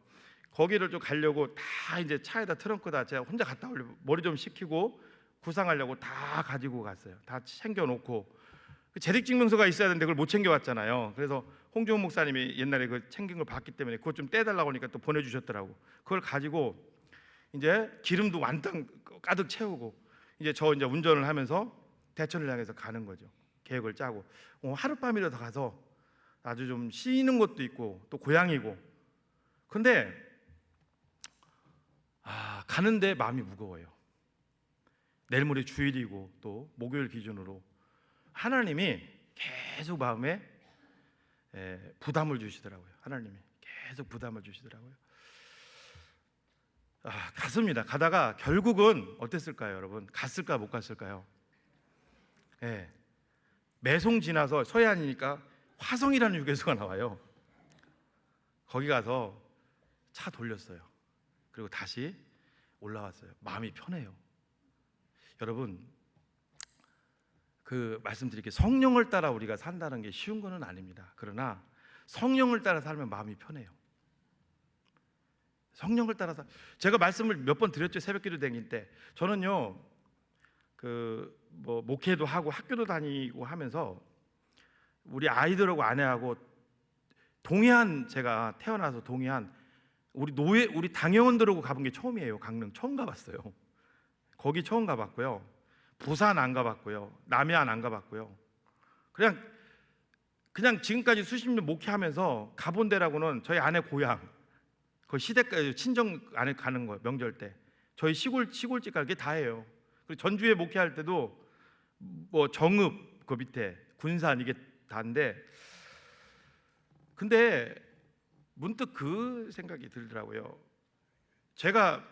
거기를 좀 가려고 다 이제 차에다 트렁크다 제가 혼자 갔다 오려고 머리 좀 식히고 구상하려고 다 가지고 갔어요. 다 챙겨놓고 재직 증명서가 있어야 되는데 그걸 못 챙겨왔잖아요. 그래서 홍종훈 목사님이 옛날에 그 챙긴 걸 봤기 때문에 그것 좀 떼달라고 하니까 또 보내주셨더라고. 그걸 가지고 이제 기름도 완땅 가득 채우고 이제 운전을 하면서 대천을 향해서 가는 거죠. 계획을 짜고 하룻밤이라도 가서 아주 좀 쉬는 것도 있고 또 고향이고. 근데 가는데 마음이 무거워요. 내일 모레 주일이고 또 목요일 기준으로 하나님이 계속 마음에 부담을 주시더라고요. 하나님이 계속 부담을 주시더라고요. 갔습니다. 가다가 결국은 어땠을까요, 여러분? 갔을까 못 갔을까요? 매송 지나서 서해안이니까 화성이라는 휴게소가 나와요. 거기 가서 차 돌렸어요. 그리고 다시 올라왔어요. 마음이 편해요. 여러분, 말씀드릴게요. 성령을 따라 우리가 산다는 게 쉬운 거는 아닙니다. 그러나 성령을 따라 살면 마음이 편해요. 성령을 따라서 제가 말씀을 몇 번 드렸죠. 새벽기도 다닐 때 저는요 목회도 하고 학교도 다니고 하면서 우리 아이들하고 아내하고 동해안, 제가 태어나서 동해안 우리 당회원들하고 가본 게 처음이에요. 강릉 처음 가봤어요. 거기 처음 가봤고요. 부산 안 가봤고요. 남해안 안 가봤고요. 그냥 지금까지 수십 년 목회하면서 가본 데라고는 저희 아내 고향, 그 시댁 친정 안에 가는 거예요. 명절 때 저희 시골집 가는 게 다예요. 그리고 전주에 목회할 때도 뭐 정읍 그 밑에 군산 이게 다인데, 근데 문득 그 생각이 들더라고요. 제가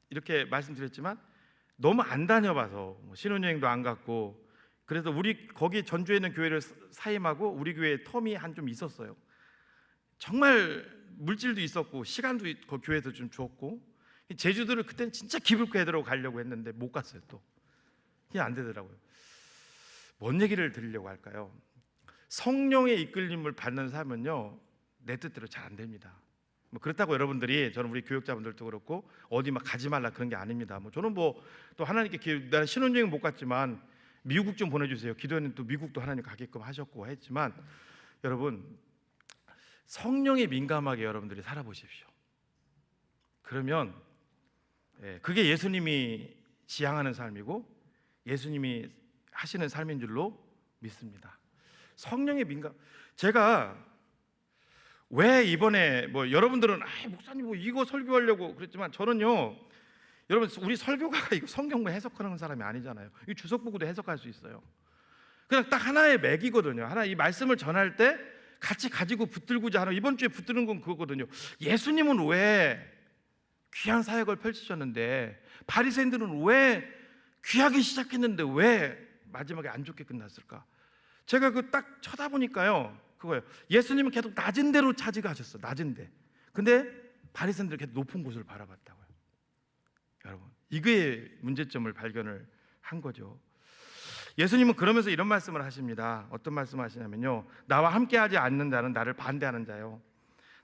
이렇게 말씀드렸지만 너무 안 다녀봐서 신혼여행도 안 갔고, 그래서 우리 거기 전주에 있는 교회를 사임하고 우리 교회에 텀이 한 좀 있었어요. 정말 물질도 있었고 시간도 그 교회에서 좀 주었고, 제주도를 그때는 진짜 기불교 애들하고 가려고 했는데 못 갔어요. 또 그게 안 되더라고요. 뭔 얘기를 드리려고 할까요? 성령의 이끌림을 받는 삶은요 내 뜻대로 잘 안 됩니다. 그렇다고 여러분들이, 저는 우리 교육자분들도 그렇고 어디 막 가지 말라 그런 게 아닙니다. 저는 또 하나님께 나는 신혼여행 못 갔지만 미국 좀 보내주세요. 기도는 또 미국도 하나님 가게끔 하셨고 했지만, 여러분 성령에 민감하게 여러분들이 살아보십시오. 그러면 그게 예수님이 지향하는 삶이고 예수님이 하시는 삶인 줄로 믿습니다. 성령에 민감. 제가 왜 이번에 여러분들은 목사님 이거 설교하려고 그랬지만, 저는요 여러분 우리 설교가가 이거 성경만 해석하는 사람이 아니잖아요. 이 주석 보고도 해석할 수 있어요. 그냥 딱 하나의 맥이거든요. 하나 이 말씀을 전할 때 같이 가지고 붙들고자 하는, 이번 주에 붙드는 건 그거거든요. 예수님은 왜 귀한 사역을 펼치셨는데, 바리새인들은 왜 귀하게 시작했는데 왜 마지막에 안 좋게 끝났을까? 제가 딱 쳐다보니까요 그거예요. 예수님은 계속 낮은 데로 차지가셨어. 낮은 데. 근데 바리새인들은 계속 높은 곳을 바라봤다고요. 여러분 이게 문제점을 발견을 한 거죠. 예수님은 그러면서 이런 말씀을 하십니다. 어떤 말씀을 하시냐면요, 나와 함께하지 않는 자는 나를 반대하는 자요,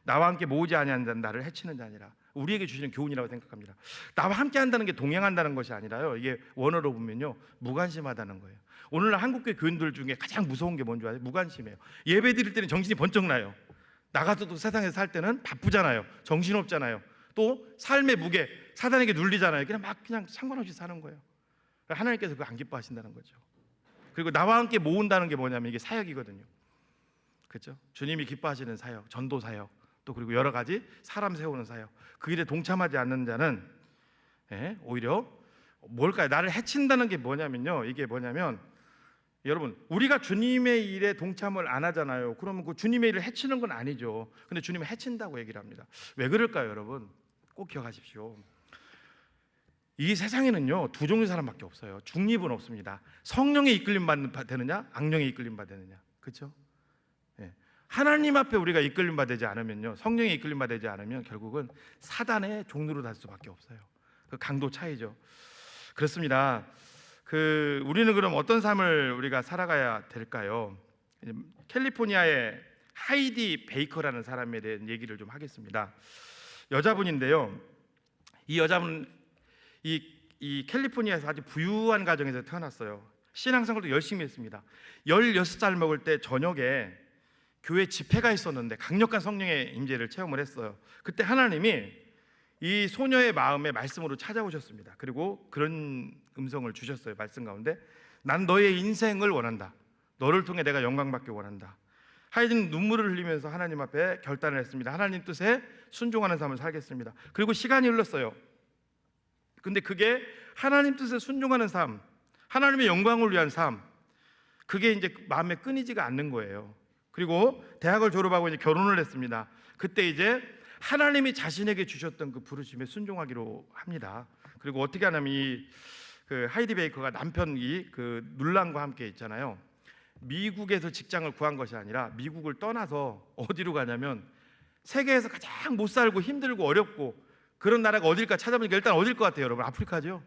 나와 함께 모으지 아니하는 자는 나를 해치는 자니라. 우리에게 주시는 교훈이라고 생각합니다. 나와 함께한다는 게 동행한다는 것이 아니라요, 이게 원어로 보면요 무관심하다는 거예요. 오늘날 한국교회 교인들 중에 가장 무서운 게 뭔지 아세요? 무관심해요. 예배 드릴 때는 정신이 번쩍 나요. 나가서도 세상에서 살 때는 바쁘잖아요. 정신없잖아요. 또 삶의 무게 사단에게 눌리잖아요. 그냥 상관없이 사는 거예요. 하나님께서 그거 안 기뻐하신다는 거죠. 그리고 나와 함께 모은다는 게 뭐냐면 이게 사역이거든요. 그렇죠? 주님이 기뻐하시는 사역, 전도 사역, 또 그리고 여러 가지 사람 세우는 사역, 그 일에 동참하지 않는 자는 오히려 뭘까요? 나를 해친다는 게 뭐냐면요, 이게 뭐냐면 여러분 우리가 주님의 일에 동참을 안 하잖아요. 그러면 그 주님의 일을 해치는 건 아니죠. 근데 주님을 해친다고 얘기를 합니다. 왜 그럴까요, 여러분? 꼭 기억하십시오. 이 세상에는요 두 종류의 사람밖에 없어요. 중립은 없습니다. 성령의 이끌림 받느냐, 악령의 이끌림 받느냐. 그렇죠? 하나님 앞에 우리가 이끌림 받지 않으면요, 성령의 이끌림 받지 않으면 결국은 사단의 종로로 달 수밖에 없어요. 그 강도 차이죠. 그렇습니다. 우리는 그럼 어떤 삶을 우리가 살아가야 될까요? 캘리포니아의 하이디 베이커라는 사람에 대한 얘기를 좀 하겠습니다. 여자분인데요, 이 여자분 이 캘리포니아에서 아주 부유한 가정에서 태어났어요. 신앙생활도 열심히 했습니다. 16살 먹을 때 저녁에 교회 집회가 있었는데 강력한 성령의 임재를 체험을 했어요. 그때 하나님이 이 소녀의 마음에 말씀으로 찾아오셨습니다. 그리고 그런 음성을 주셨어요. 말씀 가운데, 난 너의 인생을 원한다. 너를 통해 내가 영광받기 원한다. 하이든은 눈물을 흘리면서 하나님 앞에 결단을 했습니다. 하나님 뜻에 순종하는 삶을 살겠습니다. 그리고 시간이 흘렀어요. 근데 그게 하나님 뜻에 순종하는 삶, 하나님의 영광을 위한 삶, 그게 이제 마음에 끊이지가 않는 거예요. 그리고 대학을 졸업하고 이제 결혼을 했습니다. 그때 이제 하나님이 자신에게 주셨던 그 부르심에 순종하기로 합니다. 그리고 어떻게 하냐면 그 하이디 베이커가 남편이 그 눌란과 함께 있잖아요. 미국에서 직장을 구한 것이 아니라 미국을 떠나서 어디로 가냐면 세계에서 가장 못 살고 힘들고 어렵고 그런 나라가 어딜까 찾아보니까 일단 어딜 것 같아요, 여러분? 아프리카죠.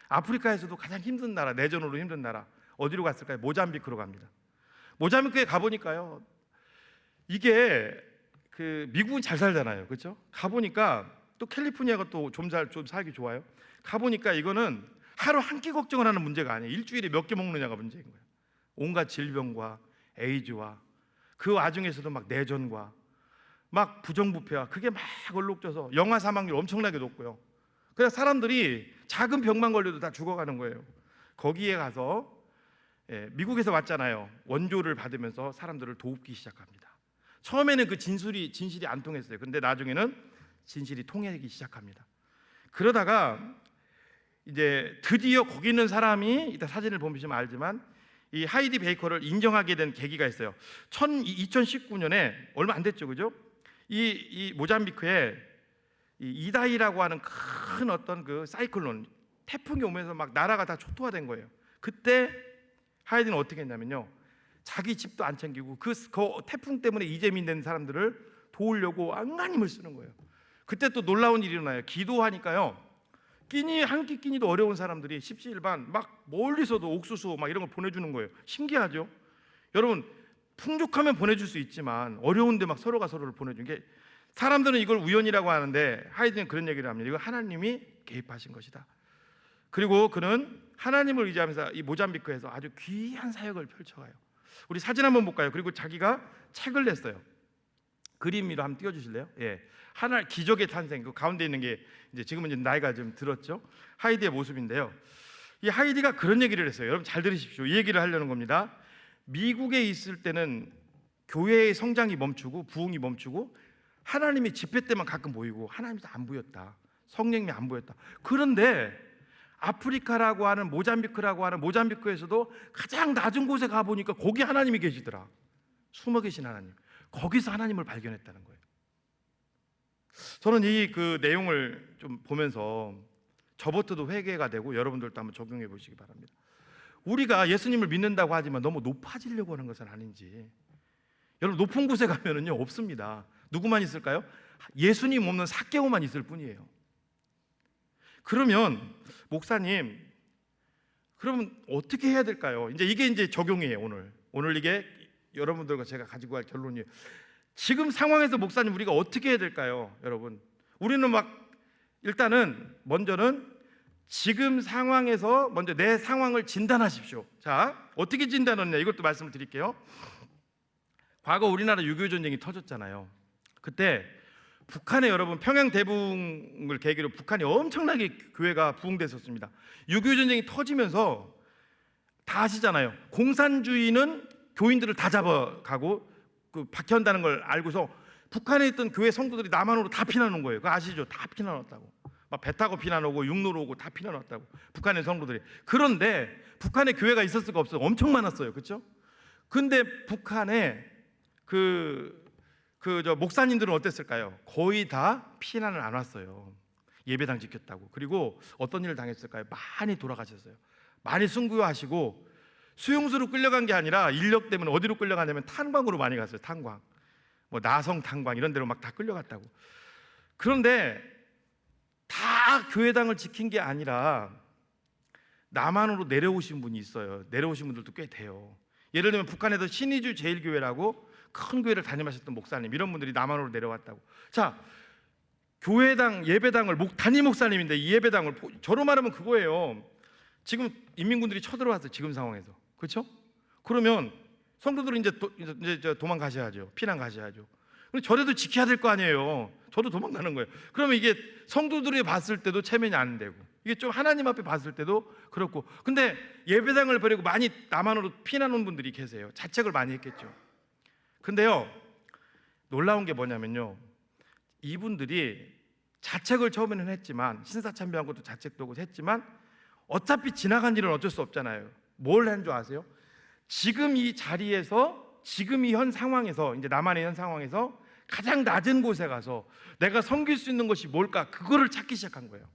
아프리카에서도 가장 힘든 나라, 내전으로 힘든 나라 어디로 갔을까요? 모잠비크로 갑니다. 모잠비크에 가보니까요, 이게 그 미국은 잘 살잖아요, 그렇죠? 가보니까 또 캘리포니아가 또 좀 살기 좋아요. 가보니까 이거는 하루 한 끼 걱정을 하는 문제가 아니에요. 일주일에 몇 개 먹느냐가 문제인 거예요. 온갖 질병과 에이즈와 그 와중에서도 막 내전과 막 부정부패와 그게 막 얼룩져서 영아 사망률 엄청나게 높고요. 그냥 사람들이 작은 병만 걸려도 다 죽어가는 거예요. 거기에 가서 미국에서 왔잖아요. 원조를 받으면서 사람들을 돕기 시작합니다. 처음에는 그 진실이 안 통했어요. 근데 나중에는 진실이 통하기 시작합니다. 그러다가 이제 드디어 거기 있는 사람이, 이따 사진을 보시면 알지만 이 하이디 베이커를 인정하게 된 계기가 있어요. 2019년에 얼마 안 됐죠, 그죠? 이 모잠비크에 이 이다이라고 하는 큰 어떤 그 사이클론, 태풍이 오면서 막 나라가 다 초토화된 거예요. 그때 하이디는 어떻게 했냐면요, 자기 집도 안 챙기고 그 태풍 때문에 이재민 된 사람들을 도우려고 안간 힘을 쓰는 거예요. 그때 또 놀라운 일이 일어나요. 기도하니까요, 한 끼 끼니도 어려운 사람들이 십시일반 막 멀리서도 옥수수 막 이런 걸 보내주는 거예요. 신기하죠? 여러분, 풍족하면 보내줄 수 있지만 어려운데 막 서로가 서로를 보내준 게, 사람들은 이걸 우연이라고 하는데 하이드는 그런 얘기를 합니다. 이거 하나님이 개입하신 것이다. 그리고 그는 하나님을 의지하면서 이 모잠비크에서 아주 귀한 사역을 펼쳐가요. 우리 사진 한번 볼까요? 그리고 자기가 책을 냈어요. 그림 위로 한번 띄워주실래요? 예, 하나 기적의 탄생. 그 가운데 있는 게 이제 지금은 이제 나이가 좀 들었죠. 하이디의 모습인데요. 이 하이디가 그런 얘기를 했어요. 여러분 잘 들으십시오. 이 얘기를 하려는 겁니다. 미국에 있을 때는 교회의 성장이 멈추고 부흥이 멈추고 하나님이 집회 때만 가끔 보이고 하나님이 안 보였다. 성령님이 안 보였다. 그런데 아프리카라고 하는 모잠비크라고 하는 모잠비크에서도 가장 낮은 곳에 가보니까 거기 하나님이 계시더라. 숨어 계신 하나님. 거기서 하나님을 발견했다는 거예요. 저는 이 그 내용을 좀 보면서 저부터도 회개가 되고 여러분들도 한번 적용해 보시기 바랍니다. 우리가 예수님을 믿는다고 하지만 너무 높아지려고 하는 것은 아닌지. 여러분, 높은 곳에 가면은요 없습니다. 누구만 있을까요? 예수님 없는 삭개오만 있을 뿐이에요. 그러면 목사님, 그러면 어떻게 해야 될까요? 이게 이제 적용이에요. 오늘 이게 여러분들과 제가 가지고 갈 결론이에요. 지금 상황에서 목사님 우리가 어떻게 해야 될까요? 여러분, 우리는 막 일단은 먼저는 지금 상황에서 먼저 내 상황을 진단하십시오. 자, 어떻게 진단하느냐, 이것도 말씀을 드릴게요. 과거 우리나라 6.25 전쟁이 터졌잖아요. 그때 북한에, 여러분, 평양 대붕을 계기로 북한이 엄청나게 교회가 부흥됐었습니다. 6.25 전쟁이 터지면서 다 아시잖아요. 공산주의는 교인들을 다 잡아가고 그 박해한다는 걸 알고서 북한에 있던 교회 성도들이 남한으로 다 피난온 거예요. 그거 아시죠? 다 피난왔다고. 막 배 타고 피난오고 육로로 오고 다 피난왔다고, 북한의 성도들이. 그런데 북한에 교회가 있었을까 없었을까 엄청 많았어요. 그렇죠? 근데 북한에 저 목사님들은 어땠을까요? 거의 다 피난을 안 왔어요. 예배당 지켰다고. 그리고 어떤 일을 당했을까요? 많이 돌아가셨어요. 많이 순교하시고, 수용소로 끌려간 게 아니라 인력 때문에 어디로 끌려가냐면 탄광으로 많이 갔어요. 탄광, 뭐 나성 탄광 이런 데로 막 다 끌려갔다고. 그런데 다 교회당을 지킨 게 아니라 남한으로 내려오신 분이 있어요. 내려오신 분들도 꽤 돼요. 예를 들면 북한에서 신의주 제일교회라고 큰 교회를 담임하셨던 목사님, 이런 분들이 남한으로 내려왔다고. 자, 교회당, 예배당을 담임 목사님인데 이 예배당을, 저로 말하면 그거예요. 지금 인민군들이 쳐들어왔어요. 지금 상황에서. 그렇죠? 그러면 성도들은 이제 도망가셔야죠. 피난 가셔야죠. 근데 저래도 지켜야 될 거 아니에요. 저도 도망가는 거예요. 그러면 이게 성도들이 봤을 때도 체면이 안 되고, 이게 좀 하나님 앞에 봤을 때도 그렇고. 근데 예배당을 버리고 많이 남한으로 피난 온 분들이 계세요. 자책을 많이 했겠죠. 근데요, 놀라운 게 뭐냐면요, 이분들이 자책을 처음에는 했지만, 신사참배한 것도 자책도 하고 했지만 어차피 지나간 일은 어쩔 수 없잖아요. 뭘 한 줄 아세요? 지금 이 자리에서, 지금 이 현 상황에서, 이제 나만의 현 상황에서 가장 낮은 곳에 가서 내가 섬길 수 있는 것이 뭘까, 그거를 찾기 시작한 거예요.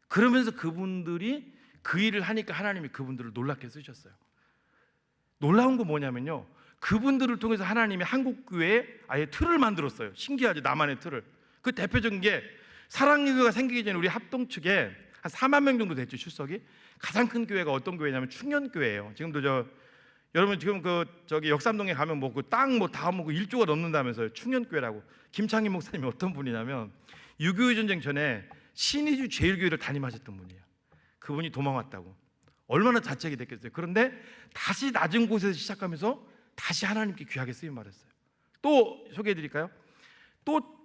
그러면서 그분들이 그 일을 하니까 하나님이 그분들을 놀랍게 쓰셨어요. 놀라운 거 뭐냐면요, 그분들을 통해서 하나님이 한국교회에 아예 틀을 만들었어요. 신기하죠, 나만의 틀을. 그 대표적인 게, 사랑리그가 생기기 전에 우리 합동 측에 한 4만 명 정도 됐죠, 출석이. 가장 큰 교회가 어떤 교회냐면 충년교회예요. 지금도 여러분 지금 저기 역삼동에 가면 뭐 그 땅 뭐 다 뭐 1조가 넘는다면서요. 충년교회라고. 김창희 목사님이 어떤 분이냐면 6.25 전쟁 전에 신의주 제일교회를 담임하셨던 분이에요. 그분이 도망왔다고. 얼마나 자책이 됐겠어요. 그런데 다시 낮은 곳에서 시작하면서 다시 하나님께 귀하게 쓰임 받았어요. 또 소개해드릴까요? 또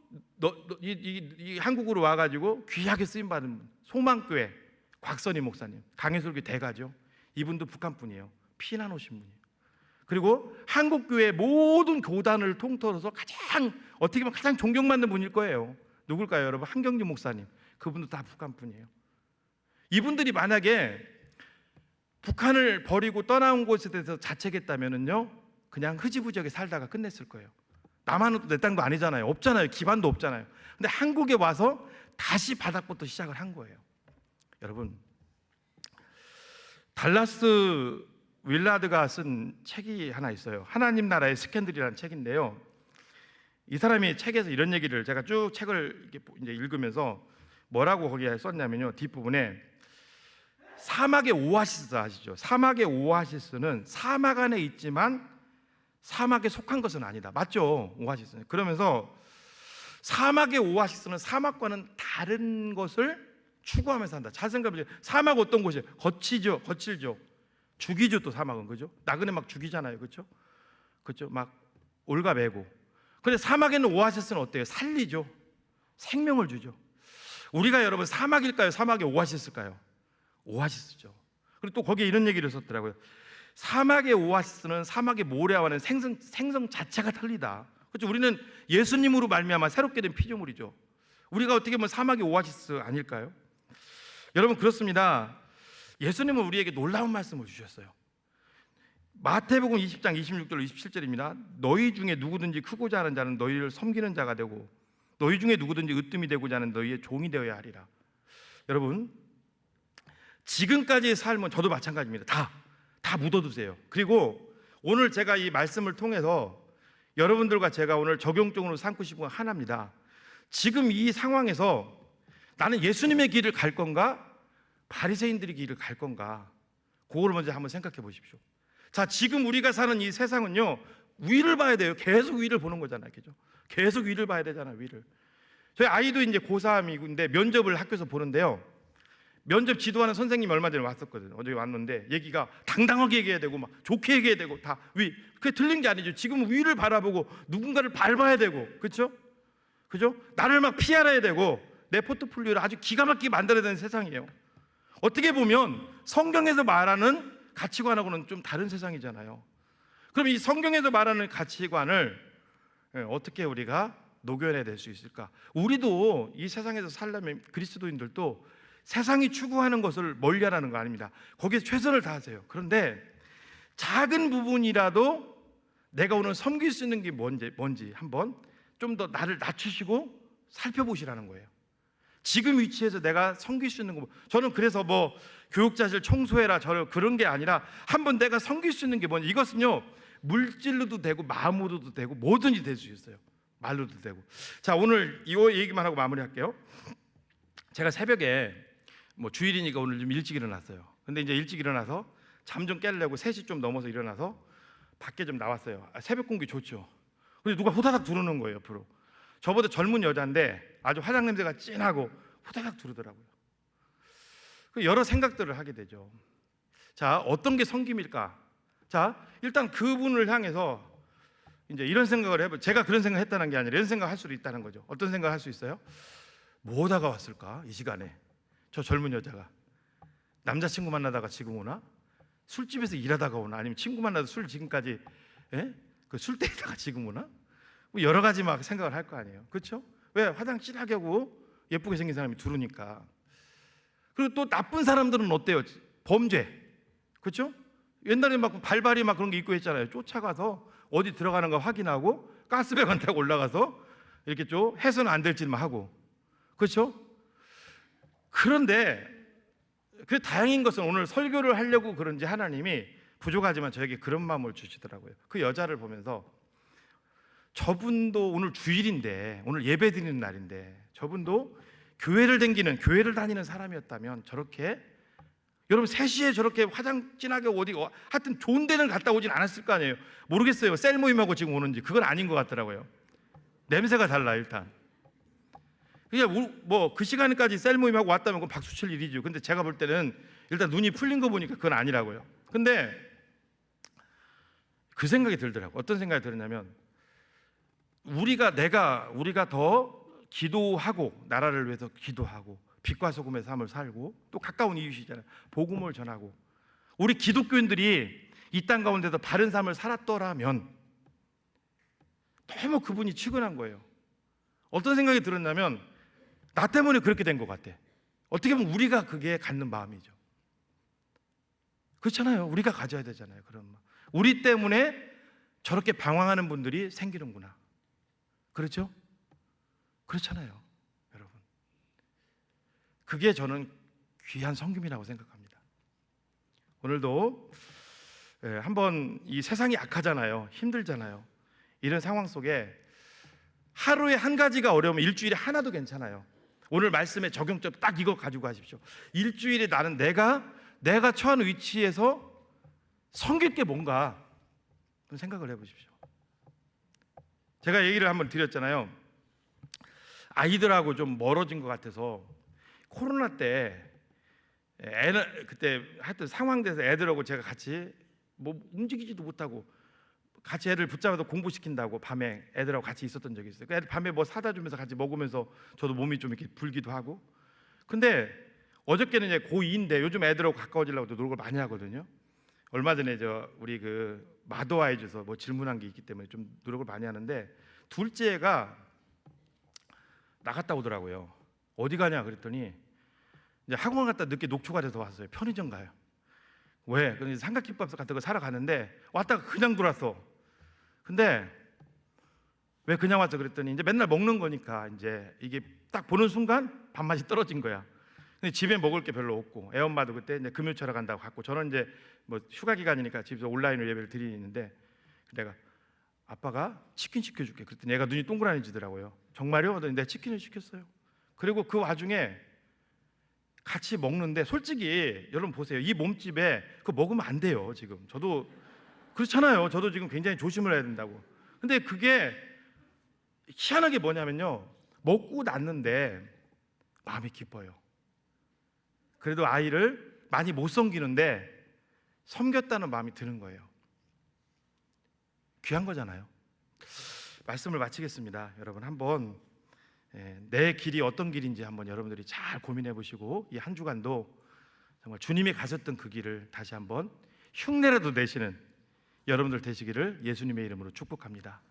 이 한국으로 와가지고 귀하게 쓰임 받은 분, 소망교회 곽선희 목사님, 강해솔교 대가죠. 이분도 북한 분이에요. 피난 오신 분이에요. 그리고 한국교회 모든 교단을 통틀어서 가장, 어떻게 보면 가장 존경받는 분일 거예요. 누굴까요, 여러분? 한경주 목사님. 그분도 다 북한 분이에요. 이분들이 만약에 북한을 버리고 떠나온 곳에 대해서 자책했다면요, 그냥 흐지부지하게 살다가 끝냈을 거예요. 남한은 내 땅도 아니잖아요. 없잖아요. 기반도 없잖아요. 근데 한국에 와서 다시 바닥부터 시작을 한 거예요. 여러분, 달라스 윌라드가 쓴 책이 하나 있어요. 하나님 나라의 스캔들이라는 책인데요, 이 사람이 책에서 이런 얘기를, 제가 쭉 책을 이제 읽으면서 뭐라고 거기에 썼냐면요, 뒷부분에 사막의 오아시스 아시죠? 사막의 오아시스는 사막 안에 있지만 사막에 속한 것은 아니다. 맞죠? 오아시스는. 그러면서 사막의 오아시스는 사막과는 다른 것을 추구하면서 한다. 잘 생각해보세요. 사막 어떤 곳이에요? 거칠죠. 죽이죠. 또 사막은, 그죠? 나그네 막 죽이잖아요, 그죠? 그죠? 막 올가매고. 근데 사막에는 오아시스는 어때요? 살리죠. 생명을 주죠. 우리가 여러분 사막일까요? 사막의 오아시스일까요? 오아시스죠. 그리고 또 거기에 이런 얘기를 썼더라고요. 사막의 오아시스는 사막의 모래와는 생성 자체가 틀리다. 그렇죠? 우리는 예수님으로 말미암아 새롭게 된 피조물이죠. 우리가 어떻게 보면 사막의 오아시스 아닐까요? 여러분, 그렇습니다. 예수님은 우리에게 놀라운 말씀을 주셨어요. 마태복음 20장 26절 27절입니다. 너희 중에 누구든지 크고자 하는 자는 너희를 섬기는 자가 되고 너희 중에 누구든지 으뜸이 되고자 하는 너희의 종이 되어야 하리라. 여러분, 지금까지의 삶은 저도 마찬가지입니다. 다 묻어두세요. 그리고 오늘 제가 이 말씀을 통해서 여러분들과 제가 오늘 적용적으로 삼고 싶은 건 하나입니다. 지금 이 상황에서 나는 예수님의 길을 갈 건가, 바리새인들의 길을 갈 건가, 그걸 먼저 한번 생각해 보십시오. 자, 지금 우리가 사는 이 세상은요, 위를 봐야 돼요. 계속 위를 보는 거잖아요, 그죠? 계속 위를 봐야 되잖아요, 위를. 저희 아이도 이제 고3이고인데 면접을 학교에서 보는데요, 면접 지도하는 선생님이 얼마 전에 왔었거든요. 어제 왔는데 얘기가 당당하게 얘기해야 되고 막 좋게 얘기해야 되고 다 위. 그게 틀린 게 아니죠. 지금 위를 바라보고 누군가를 밟아야 되고, 그렇죠? 그죠? 나를 막 피하려야 되고 내 포트폴리오를 아주 기가 막히게 만들어야 되는 세상이에요. 어떻게 보면 성경에서 말하는 가치관하고는 좀 다른 세상이잖아요. 그럼 이 성경에서 말하는 가치관을 어떻게 우리가 녹여내야 될 수 있을까? 우리도 이 세상에서 살려면, 그리스도인들도 세상이 추구하는 것을 멀리하라는 거 아닙니다. 거기에 최선을 다하세요. 그런데 작은 부분이라도 내가 오늘 섬길 수 있는 게 뭔지 한번 좀 더 나를 낮추시고 살펴보시라는 거예요. 지금 위치에서 내가 섬길 수 있는 거, 저는 그래서 뭐 교육자실 청소해라 저런 그런 게 아니라 한번 내가 섬길 수 있는 게 뭔지, 이것은요 물질로도 되고 마음으로도 되고 뭐든지 될 수 있어요. 말로도 되고. 자, 오늘 이 얘기만 하고 마무리할게요. 제가 새벽에 뭐 주일이니까 오늘 좀 일찍 일어났어요. 근데 이제 일찍 일어나서 잠 좀 깨려고 3시 좀 넘어서 일어나서 밖에 좀 나왔어요. 새벽 공기 좋죠. 근데 누가 후다닥 들어오는 거예요, 옆으로. 저보다 젊은 여자인데 아주 화장 냄새가 진하고 후다닥 들어오더라고요. 여러 생각들을 하게 되죠. 자, 어떤 게 섬김일까? 자, 일단 그분을 향해서 이제 이런 생각을 해보. 제가 그런 생각 했다는 게 아니라 이런 생각 할 수도 있다는 거죠. 어떤 생각 할 수 있어요? 뭐 하다가 왔을까? 이 시간에 저 젊은 여자가 남자친구 만나다가 지금 오나? 술집에서 일하다가 오나? 아니면 친구 만나서 술 지금까지 그 술때리다가 지금 오나? 뭐 여러 가지 막 생각을 할 거 아니에요. 그렇죠? 왜 화장 진하게 하고 예쁘게 생긴 사람이 들어오니까. 그리고 또 나쁜 사람들은 어때요? 범죄, 그렇죠? 옛날에 막 발발이 막 그런 게 있고 했잖아요. 쫓아가서 어디 들어가는 거 확인하고 가스배관 타고 올라가서 이렇게 좀 해서는 안 될지만 하고, 그렇죠? 그런데 그 다행인 것은 오늘 설교를 하려고 그런지 하나님이 부족하지만 저에게 그런 마음을 주시더라고요. 그 여자를 보면서 저분도 오늘 주일인데, 오늘 예배 드리는 날인데, 저분도 교회를 다니는 사람이었다면 저렇게, 여러분 3시에 저렇게 화장 진하게 어디 하여튼 좋은 데는 갔다 오진 않았을 거 아니에요. 모르겠어요. 셀 모임하고 지금 오는지. 그건 아닌 것 같더라고요. 냄새가 달라 일단. 그냥 뭐 그 시간까지 셀 모임하고 왔다면 그건 박수 칠 일이죠. 근데 제가 볼 때는 일단 눈이 풀린 거 보니까 그건 아니라고요. 근데 그 생각이 들더라고요. 어떤 생각이 들었냐면, 우리가 더 기도하고, 나라를 위해서 기도하고, 빛과 소금의 삶을 살고, 또 가까운 이웃이잖아요. 복음을 전하고, 우리 기독교인들이 이 땅 가운데서 바른 삶을 살았더라면 너무 그분이 측은한 거예요. 어떤 생각이 들었냐면, 나 때문에 그렇게 된 것 같아. 어떻게 보면 우리가 그게 갖는 마음이죠. 그렇잖아요. 우리가 가져야 되잖아요. 그런 마음. 우리 때문에 저렇게 방황하는 분들이 생기는구나. 그렇죠? 그렇잖아요, 여러분. 그게 저는 귀한 성김이라고 생각합니다. 오늘도 한번, 이 세상이 악하잖아요. 힘들잖아요. 이런 상황 속에 하루에 한 가지가 어려우면 일주일에 하나도 괜찮아요. 오늘 말씀의 적용점 딱 이거 가지고 가십시오. 일주일에 나는 내가 처한 위치에서 섬길 게 뭔가 생각을 해보십시오. 제가 얘기를 한번 드렸잖아요. 아이들하고 좀 멀어진 것 같아서 코로나 때 그때 하여튼 상황돼서 애들하고 제가 같이 뭐 움직이지도 못하고 같이 애들 붙잡아서 공부시킨다고 밤에 애들하고 같이 있었던 적이 있어요. 애들 밤에 뭐 사다 주면서 같이 먹으면서 저도 몸이 좀 이렇게 불기도 하고. 근데 어저께는 이제 고2인데 요즘 애들하고 가까워지려고 노력을 많이 하거든요. 얼마 전에 우리 그 마도아이즈에서 뭐 질문한 게 있기 때문에 좀 노력을 많이 하는데, 둘째가 나갔다 오더라고요. 어디 가냐 그랬더니 이제 학원 갔다 늦게 녹초가 돼서 왔어요. 편의점 가요. 왜? 그래서 삼각김밥 같은 거 사러 가는데 왔다가 그냥 돌았어. 근데 왜 그냥 왔어 그랬더니 이제 맨날 먹는 거니까 이제 이게 딱 보는 순간 밥맛이 떨어진 거야. 근데 집에 먹을 게 별로 없고, 애엄마도 그때 이제 금요철에 간다고 갔고, 저는 이제 뭐 휴가 기간이니까 집에서 온라인으로 예배를 드리는데, 내가 아빠가 치킨 시켜줄게 그랬더니 얘가 눈이 동그라니지더라고요. 정말요? 내가 치킨을 시켰어요. 그리고 그 와중에 같이 먹는데, 솔직히 여러분 보세요. 이 몸집에 그거 먹으면 안 돼요. 지금 저도 그렇잖아요. 저도 지금 굉장히 조심을 해야 된다고. 근데 그게 희한하게 뭐냐면요, 먹고 났는데 마음이 기뻐요. 그래도 아이를 많이 못 섬기는데 섬겼다는 마음이 드는 거예요. 귀한 거잖아요. 말씀을 마치겠습니다. 여러분 한번 내 길이 어떤 길인지 한번 여러분들이 잘 고민해 보시고, 이 한 주간도 정말 주님이 가셨던 그 길을 다시 한번 흉내라도 내시는 여러분들 되시기를 예수님의 이름으로 축복합니다.